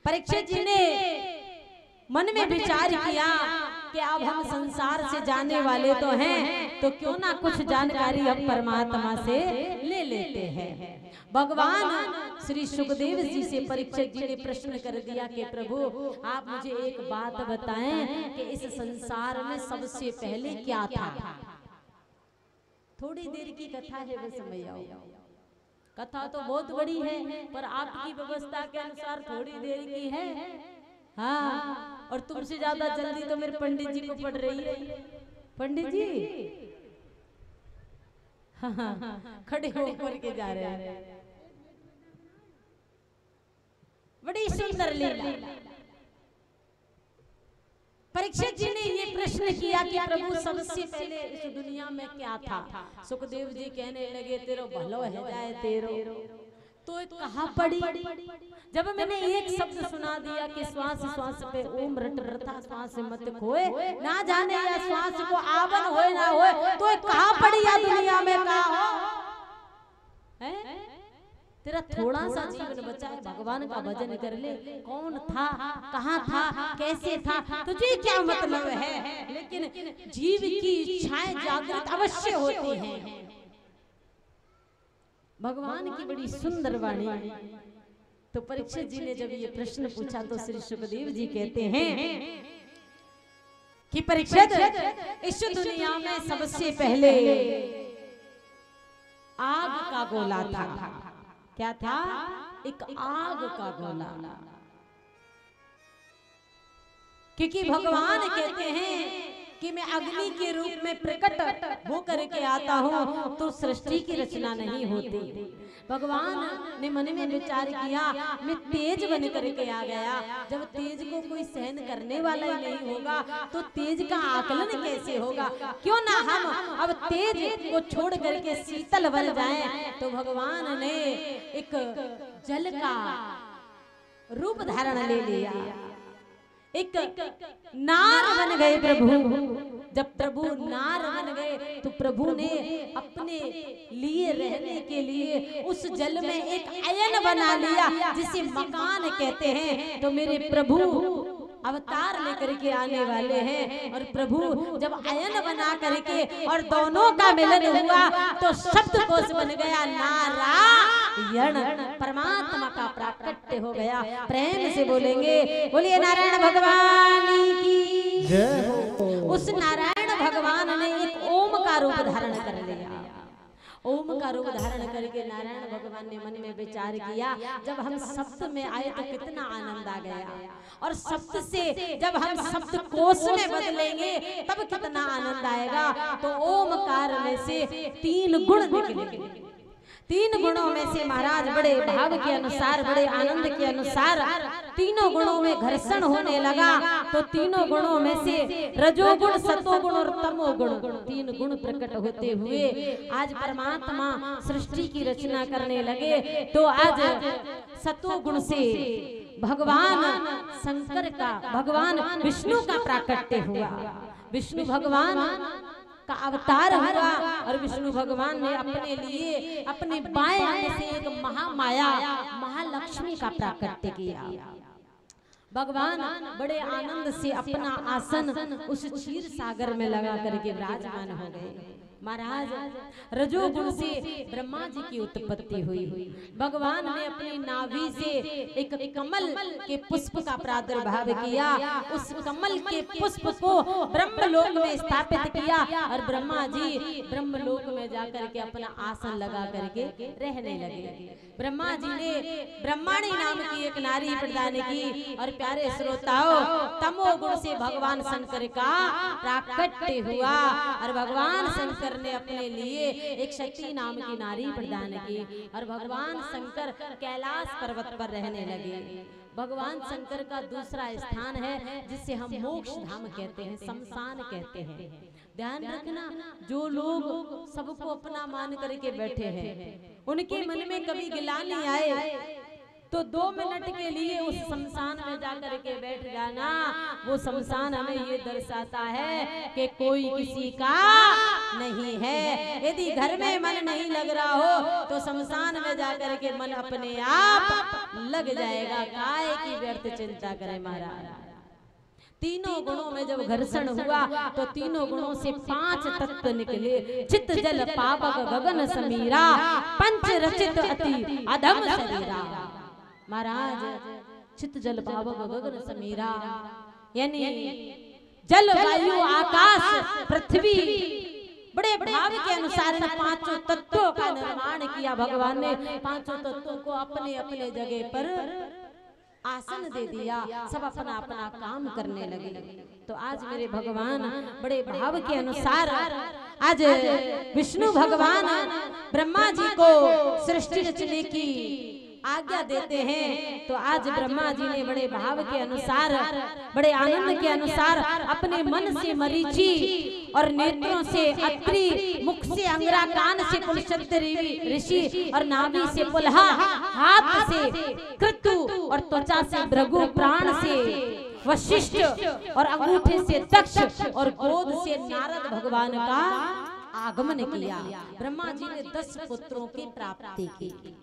परीक्षित जी ने मन में विचार किया कि अब हम संसार से जाने वाले तो हैं, तो क्यों ना कुछ जानकारी हम परमात्मा से ले लेते हैं। भगवान श्री सुखदेव जी से परीक्षित जी ने प्रश्न कर दिया कि प्रभु आप मुझे एक बात बताएं कि इस संसार में सबसे पहले क्या था। थोड़ी देर की कथा है, बस मैया कथा तो बहुत बड़ी है पर आपकी व्यवस्था के अनुसार थोड़ी देर की है। हाँ, और तुमसे ज्यादा जल्दी तो मेरे पंडित जी को पड़ रही है। पंडित जी हाँ, खड़े होकर के जा रहे हैं। बड़ी सुंदर लीला। परीक्षित जी ने ये प्रश्न किया कि प्रभु सबसे पहले इस दुनिया में क्या था। सुखदेव जी कहने लगे तेरो भलो है जाए तेरो, तो कहाँ पड़ी? जब मैंने एक शब्द सुना दिया कि श्वास श्वास पे ओम रट रथा श्वास मत खोए, ना जाने या श्वास को आवन होए ना होए, तो कहाँ पड़ी या दुनिया में कहा है? तेरा थोड़ा सा जीवन बचा है, भगवान का भजन कर ले। कौन था, कहाँ था, कैसे था, तुझे क्या मतलब है? लेकिन जीव की इच्छाएं जागृत अवश्य होती हैं। भगवान की बड़ी सुंदर वाणी। तो परीक्षित जी ने जब ये प्रश्न पूछा तो श्री सुखदेव जी कहते हैं कि परीक्षित, इस दुनिया में सबसे पहले आग का गोला था। क्या था? एक आग का गोला। क्योंकि भगवान कहते हैं कि मैं अग्नि के रूप में प्रकट हो करके आता हूँ तो सृष्टि की रचना नहीं होती। भगवान ने मन में विचार किया, मैं तेज बन करके आ गया। जब तेज को कोई सहन करने वाला ही नहीं होगा तो तेज का आकलन कैसे होगा? क्यों ना हम अब तेज को छोड़ करके शीतल बन जाएं। तो भगवान ने एक जल का रूप धारण ले लिया, एक नार बन गए प्रभु। जब प्रभु नार बन गए तो प्रभु ने अपने लिए रहने के लिए उस जल में एक अयन बना लिया, जिसे मकान कहते हैं। तो मेरे प्रभु अवतार लेकर के आने वाले हैं और प्रभु जब अयन बना करके और दोनों का मिलन हुआ तो शब्दकोश बन गया नारायण, परमात्मा का प्राकट्य हो गया। प्रेम से बोलेंगे, बोलिए नारायण भगवान की जय। उस नारायण भगवान ने एक ओम का रूप धारण कर लिया। ओम का रूप धारण करके नारायण भगवान ने मन में विचार किया, जब हम शब्द में आए तो कितना आनंद आ गया, और शब्द से जब हम शब्द कोश में बदलेंगे तब कितना आनंद आएगा। तो ओमकार में से 3 गुण निकलेंगे। 3 गुणों में से महाराज बड़े भाव के अनुसार, बड़े आनंद के अनुसार तीनों गुणों में घर्षण होने लगा। तो तीनों गुणों में से रजोगुण, सतोगुण और तमोगुण, 3 गुण प्रकट होते हुए आज परमात्मा सृष्टि की रचना करने लगे। तो आज सतोगुण से भगवान शंकर का, भगवान विष्णु का प्राकट्य हुआ। विष्णु भगवान का अवतार हुआ और विष्णु भगवान ने अपने लिए अपने बाएं अंग से एक महामाया महालक्ष्मी का प्राकट्य किया। भगवान बड़े आनंद से अपना आसन उस क्षीर सागर में लगा करके विराजमान हो गए। महाराज रजोगुण से ब्रह्मा जी की उत्पत्ति हुई। भगवान ने अपनी नाभि से एक कमल के पुष्प का प्रादुर्भाव किया। उस कमल के पुष्प को ब्रह्मलोक में स्थापित किया और ब्रह्मा जी ब्रह्मलोक में जाकर के अपना आसन लगा करके रहने लगे। ब्रह्मा जी ने ब्रह्माणी नाम की एक नारी प्रदान की। और प्यारे श्रोताओं, तमोगुण से भगवान शंकर का प्राकट्य हुआ और भगवान शंकर ने अपने लिए एक शक्ति नाम की नारी प्रदान की और भगवान शंकर कैलाश पर्वत पर रहने लगे। भगवान शंकर का दूसरा स्थान है जिसे हम मोक्ष धाम कहते हैं, शमशान कहते हैं। ध्यान रखना, जो लोग सबको अपना मान करके बैठे हैं उनके मन में कभी गिलानी आए तो 2 मिनट के लिए उस शमशान में जाकर के बैठ जाना। वो शमशान हमें ये दर्शाता है कि कोई किसी का नहीं है। यदि घर में मन नहीं लग रहा हो तो शमशान में जाकर के मन अपने आप लग जाएगा। काय की व्यर्थ चिंता करे महाराज। तीनों गुणों में जब घर्षण हुआ तो तीनों गुणों से 5 तत्व निकले। चित्त जल पावक गगन समीरा, पंच रचित अति अधम शरीरा। महाराज चित्त जल पावक गगन समीरा यानी जल वायु आकाश पृथ्वी, बड़े भाव के अनुसार इन 5 तत्वों का निर्माण किया भगवान ने। 5 तत्वों को अपने अपने जगह पर आसन दे दिया, सब अपना अपना काम करने लगे। तो आज मेरे भगवान बड़े भाव के अनुसार आज विष्णु भगवान ब्रह्मा जी को सृष्टि रचने की आज्ञा देते हैं। तो आज ब्रह्मा जी ने बड़े भाव के अनुसार, बड़े आनंद के अनुसार अपने मन से मरीचि और नेत्रों से अत्रि, मुख से अंगरा, कान से पुलस्त्य ऋषि और नाभि से पुलहा, हाथ से कृतु और त्वचा से भृगु, प्राण से वशिष्ठ और अंगूठे से दक्ष और गोद से नारद भगवान का आगमन किया। ब्रह्मा जी ने 10 पुत्रों की प्राप्ति की।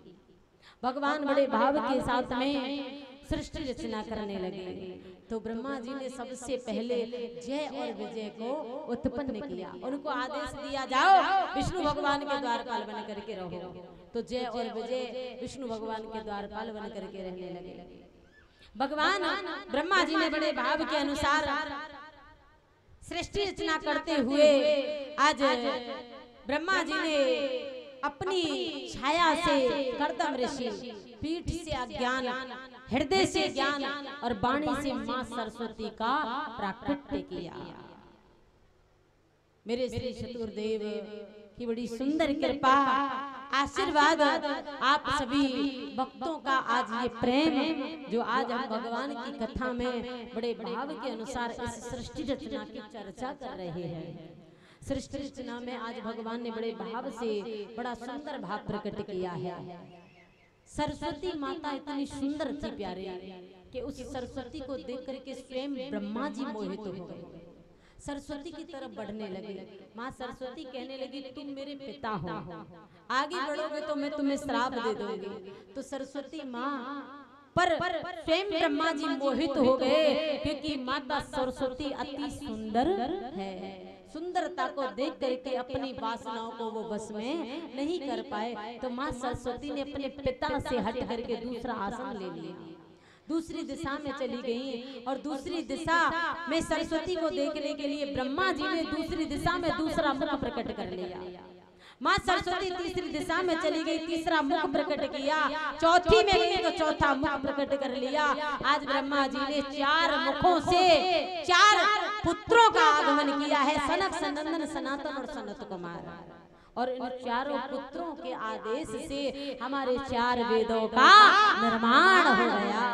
भगवान बड़े भाव के साथ में सृष्टि रचना करने लगे। तो ब्रह्मा जी ने सबसे पहले जय और विजय को उत्पन्न किया। उनको आदेश दिया, जाओ विष्णु भगवान के द्वारपाल बन करके रहो। तो जय और विजय विष्णु भगवान के द्वारपाल बन करके रहने लगे। भगवान ब्रह्मा जी ने बड़े भाव के अनुसार सृष्टि रचना करते हुए आज ब्रह्मा जी ने अपनी छाया से कर्दम ऋषि, पीठ से अज्ञान, हृदय से ज्ञान और वाणी से मां सरस्वती का प्राकट्य किया। मेरे श्री चतुर्देव की बड़ी सुंदर कृपा, आशीर्वाद, आप सभी भक्तों का आज ये प्रेम जो आज हम भगवान की कथा में बड़े भाव के अनुसार इस सृष्टि रचना की चर्चा कर रहे हैं। सृष्टि रचना में आज भगवान ने बड़े भाव से बड़ा सुंदर भाव प्रकट किया है। सरस्वती माता इतनी सुंदर थी प्यारे कि उस सरस्वती को देख करके स्वयं ब्रह्मा जी मोहित हो गए। सरस्वती की तरफ बढ़ने लगे। माँ सरस्वती कहने लगी, तुम मेरे पिता हो, आगे बढ़ोगे तो मैं तुम्हें श्राप दे दूंगी। तो सरस्वती माँ पर स्वयं ब्रह्मा जी मोहित हो गए, क्योंकि माता सरस्वती अति सुंदर है। सुंदरता को देख करके अपनी वासनाओं को वो बस में नहीं कर पाए। तो माँ सरस्वती ने अपने पिता से हट करके दूसरा आसन ले लिया, दूसरी दिशा में चली गई। और दूसरी दिशा में सरस्वती को देखने के लिए ब्रह्मा जी ने दूसरी दिशा में दूसरा मुख प्रकट कर लिया। माँ सरस्वती तीसरी दिशा में चली गई, तीसरा मुख प्रकट किया। चौथी में गई तो चौथा मुख प्रकट कर लिया। आज ब्रह्मा जी ने 4 मुखों से 4 पुत्रों का आगमन किया है, सनक, सनंदन, सनातन और सनत कुमार। और इन 4 पुत्रों के आदेश से हमारे 4 वेदों का निर्माण हो गया।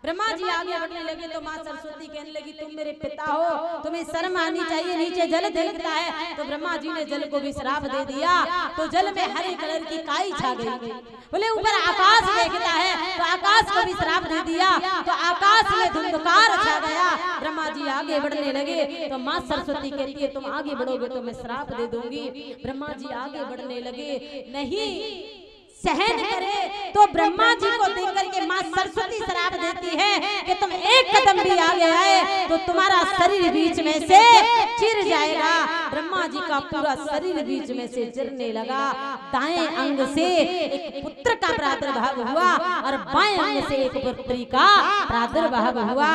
ब्रह्मा जी आगे बढ़ने लगे तो माँ सरस्वती कहने लगी, तुम मेरे पिता हो, तुम्हें शर्म आनी चाहिए, नीचे जल दिखता है। तो ब्रह्मा जी ने जल को भी श्राप दे दिया। तो जल में हरे कलर की काई छा गई। बोले ऊपर आकाश देखता है, तो आकाश को भी श्राप दे दिया। तो आकाश में धुंधकार छा गया। ब्रह्मा जी आगे बढ़ने लगे तो माँ सरस्वती कहती है, तुम आगे बढ़ोगे तो मैं श्राप दे दूंगी। ब्रह्मा जी आगे बढ़ने लगे, नहीं सहन करे तो ब्रह्मा जी को देख करके माँ सरस्वती श्राप देती है कि तुम एक कदम भी आगे आए तो तुम्हारा शरीर बीच में से चिर जाएगा। ब्रह्मा जी का पूरा शरीर बीच में से चिरने लगा। दाएं अंग से एक पुत्र का प्रादुर्भाव हुआ और बाएं अंग से एक पुत्री का प्रादुर्भाव हुआ।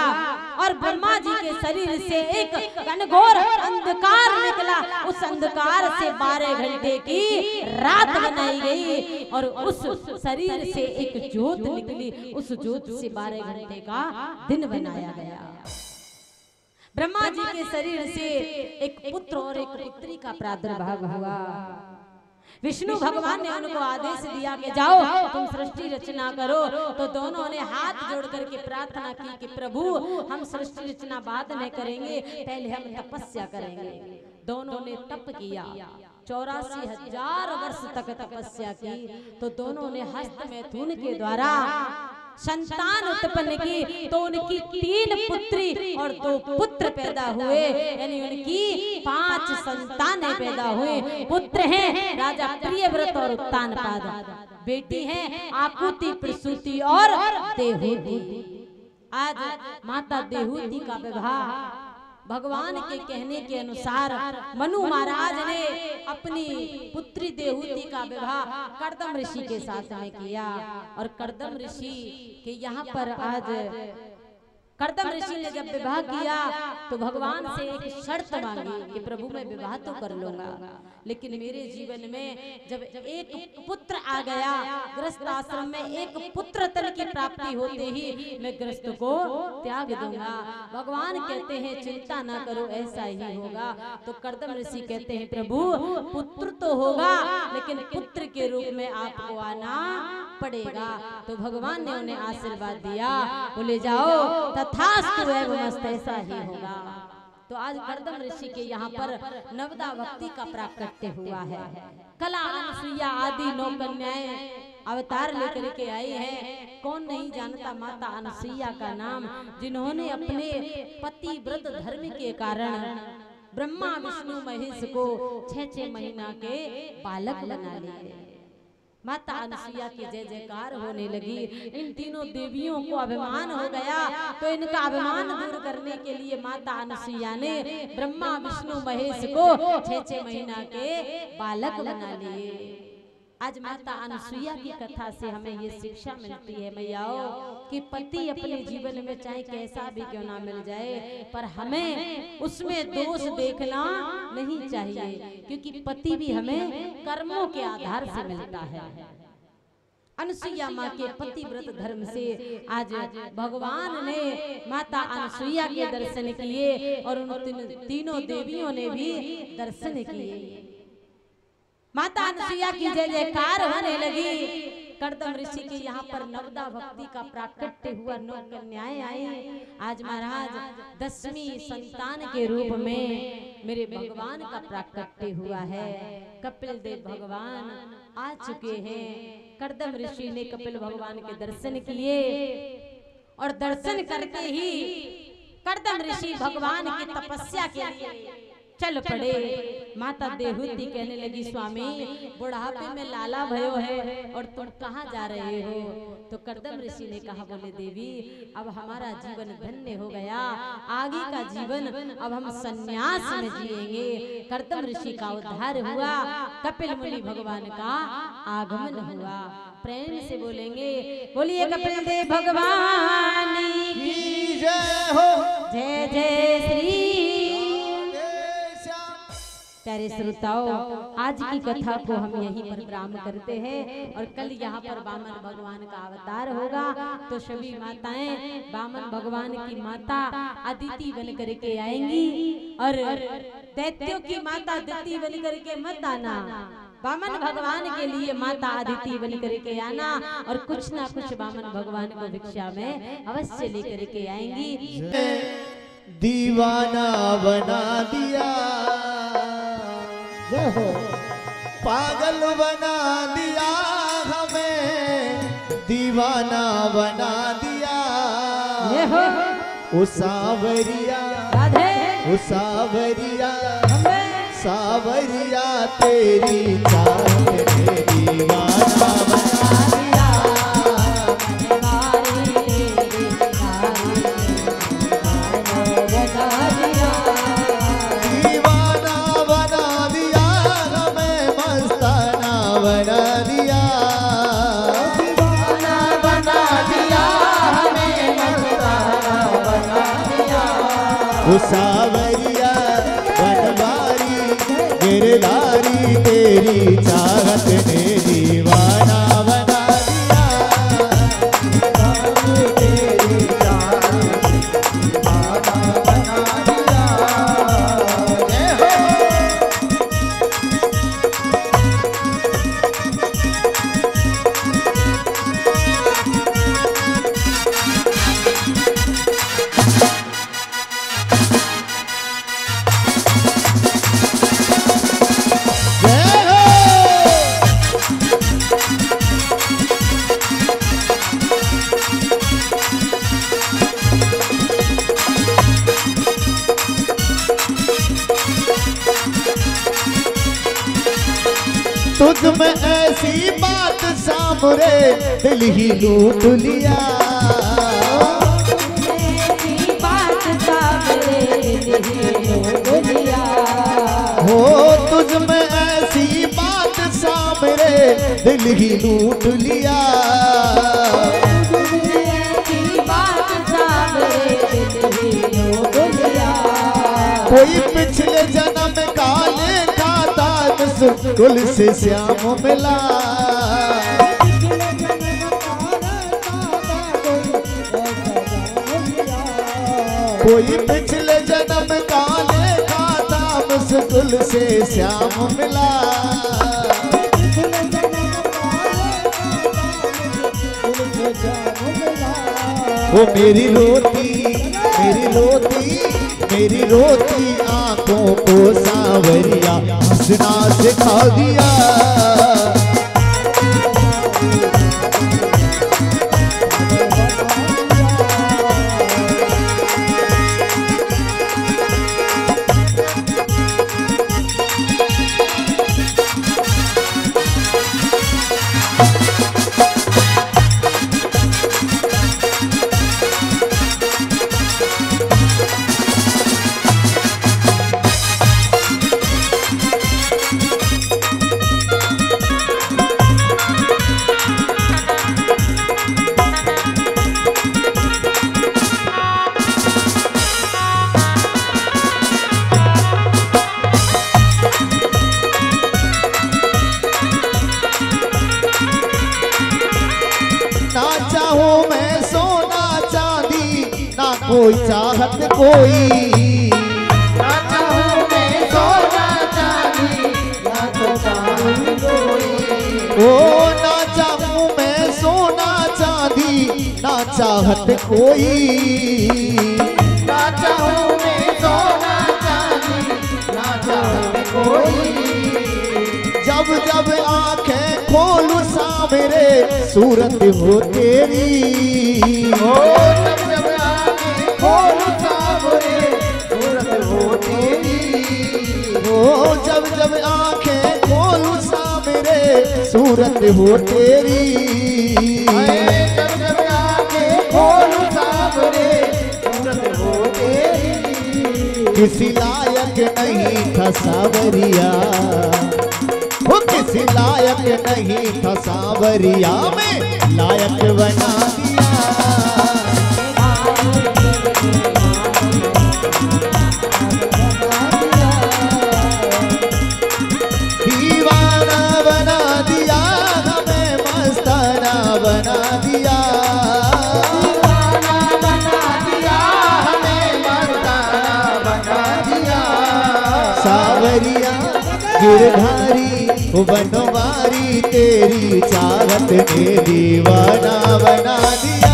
और ब्रह्मा जी के शरीर से एक घनघोर अंधकार निकला। उस अंधकार से 12 घंटे की रात बनाई गई और उस शरीर से एक ज्योत निकली। उस ज्योत से 12 घंटे का दिन बनाया गया। ब्रह्मा जी के शरीर से एक पुत्र और एक पुत्री का प्रादुर्भाव हुआ। विष्णु भगवान ने उनको आदेश दिया कि जाओ तुम सृष्टि रचना करो। तो दोनों ने हाथ जोड़ करके प्रार्थना की कि प्रभु हम सृष्टि रचना बाद में करेंगे, पहले हम तपस्या करेंगे। दोनों ने तप किया, 84,000 वर्ष तक तपस्या की। तो दोनों ने हस्त मैथुन के द्वारा संतान उत्पन्न की। तो उनकी 3 पुत्री और 2 पुत्र पैदा हुए, यानी उनकी 5 संतानें पैदा हुई। पुत्र हैं राजा प्रियव्रत और उत्तानपाद, बेटी हैं आकुति, प्रसूति और देहूति। आज माता देहूति का विवाह भगवान के कहने के अनुसार मनु महाराज ने अपनी पुत्री देहूति का विवाह कर्दम ऋषि के साथ में किया। और कर्दम ऋषि के यहाँ पर आज कर्दम ऋषि ने जब विवाह किया तो भगवान से एक शर्त मांगी कि प्रभु मैं विवाह तो कर लूंगा, लेकिन मेरे जीवन में जब एक पुत्र आ गया, गृहस्थ आश्रम में एक पुत्र तन की प्राप्ति होते ही मैं गृहस्थ को त्याग दूंगा। भगवान कहते हैं चिंता ना करो, ऐसा ही होगा। तो कर्दम ऋषि कहते हैं प्रभु पुत्र तो होगा, लेकिन पुत्र के रूप में आपको आना पड़ेगा। तो भगवान ने उन्हें आशीर्वाद दिया, बोले जाओ तथास्तु एवमस्तु, ऐसा ही होगा। तो आज कर्दम ऋषि के यहाँ पर नवदा भक्ति का प्राकट्य हुआ है। कला अनसुईया आदि 9 कन्याएं अवतार लेकर के आई हैं। कौन नहीं जानता माता अनसुईया का नाम, जिन्होंने अपने पति व्रत धर्म के कारण ब्रह्मा विष्णु महेश को 6-6 महीना के बालक बना लिए। माता अनसुईया की जय जयकार होने लगी। इन तीनों देवियों को अभिमान हो गया, तो इनका अभिमान दूर करने के लिए माता अनसुईया ने ब्रह्मा विष्णु महेश को 6-6 महीना के बालक बना लिए। आज माता अनसुईया की कथा से हमें ये शिक्षा मिलती है मैयाओं कि पति अपने जीवन में चाहे कैसा भी क्यों ना मिल जाए, पर हमें उसमें दोष देखना नहीं चाहिए, क्योंकि पति भी हमें कर्मों के आधार से मिलता है। अनसुईया माँ के पतिव्रत धर्म से आज भगवान ने माता अनसुईया के दर्शन किए और उन तीनों देवियों ने भी दर्शन किए। माता अनसुईया की जय जयकार होने लगी। कर्दम ऋषि के यहाँ पर नवदा भक्ति का प्राकट्य हुआ। 9 कन्याएं आई। आज महाराज 10वीं संतान के रूप में मेरे भगवान का प्राकट्य हुआ है। कपिल देव भगवान आ चुके हैं। कर्दम ऋषि ने कपिल भगवान के दर्शन किए और दर्शन करते ही कर्दम ऋषि भगवान की तपस्या के लिए चल पड़े। माता देहूती कहने लगी स्वामी बुढ़ापे में लाला भयो है और तुम कहाँ जा रहे हो? तो कर्दम ऋषि ने कहा बोले देवी अब हमारा जीवन धन्य हो गया, आगे का जीवन अब हम संन्यास में जिएंगे। कर्दम ऋषि का उद्धार हुआ, कपिल मुनि भगवान का आगमन हुआ। प्रेम से बोलेंगे बोलिए कपिल देव भगवान की जय हो। जय जय श्री। प्यारे श्रोताओं, आज की कथा को हम यहीं पर विराम करते हैं और कल यहाँ पर वामन भगवान का अवतार होगा। तो सभी माताएं वामन भगवान की माता अदिति बन करके आएंगी और दैत्यों की माता अदिति बन करके मत आना, वामन भगवान के लिए माता अदिति बन करके आना और कुछ ना कुछ वामन भगवान को भिक्षा में अवश्य लेकर के आएंगी। दीवाना बना दिया, पागल बना दिया, हमें दीवाना बना दिया। ओ सावरिया, ओ सावरिया, सावरिया तेरी चाहत में दीवाना बना दिया। सावरिया बनवारी गिरधारी तेरी चाहत ने दीवाना बना दिया। तेरी चाहत दीवाना बना दिया। तुझ में ऐसी बात सामरे दिल ही लूट लिया। ऐसी बात सामरे दिल ही लूट लिया। हो तुझ में ऐसी बात सामरे दिल ही लूट लिया। ऐसी बात सामरे कोई पिछले जन्म का लेखा था मुस्कुल से श्याम मिला। कोई पिछले जन्म का लेखा था मुस्कुल से श्याम मिला। वो मेरी रोती आंखों को सांवरिया हंसना सिखा दिया। कोई चाहत कोई ना चाहूं मैं सोना चांदी ना तो चाहत कोई। ओ ना चाहूं मैं सोना चांदी ना चाहत कोई। ना चाहूं मैं सोना चांदी ना चाहत कोई। जब जब आंखें खोलूं सामने सूरत हो तेरी। ओ जब जब आंखें खोलूं सामने सूरत हो तेरी। जब जब आंखें खोलूं सामने सूरत हो तेरी। किसी लायक नहीं था सावरिया, वो किसी लायक नहीं था सावरिया में लायक बना दिया। गिरधारी बनवारी तेरी चाहत ने दीवाना बना दिया।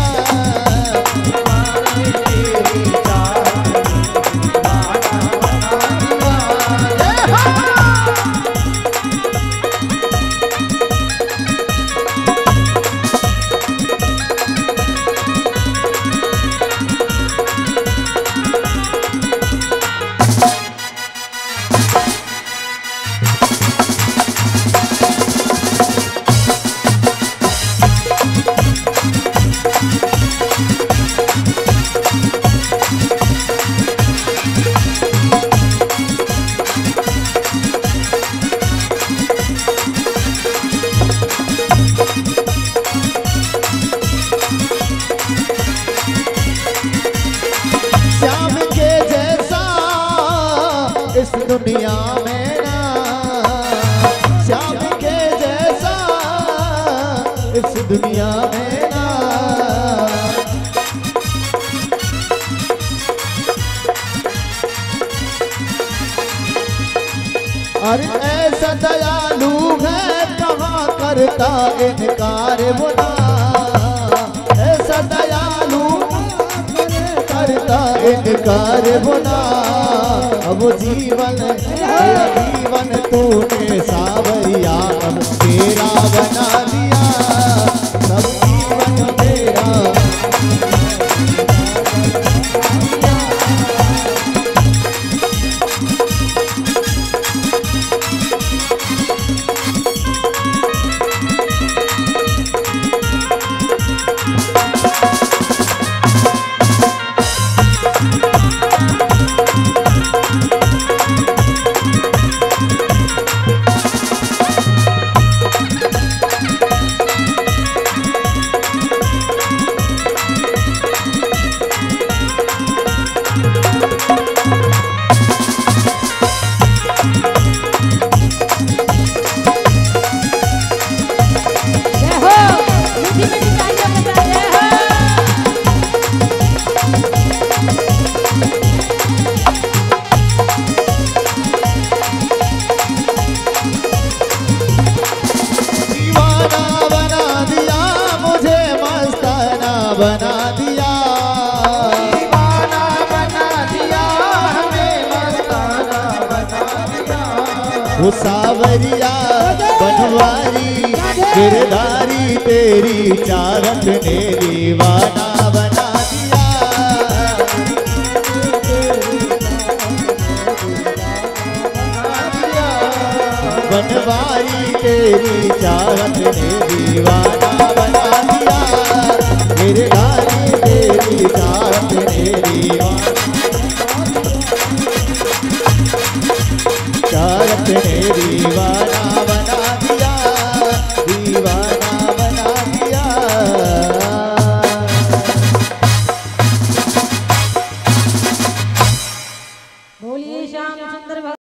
दुनिया में ना श्याम के जैसा इस दुनिया में ना। अरे ऐसा दयालु है कहाँ करता इनकार बुना। ऐसा दयालु करता इनकार बुना। अब जीवन मेरा जीवन तूने सावरिया अब तेरा बना दिया। सब जीवन मेरा बना दिया, दीवाना बना दिया, हमें मस्ताना बना दिया। वो सावरिया बनवारी गिरधारी तेरी चारत ने दीवाना बना दिया। बनवारी तेरी चारत ने दीवाना बना दिया, गिरधारी तेरी चारत ने दीवाना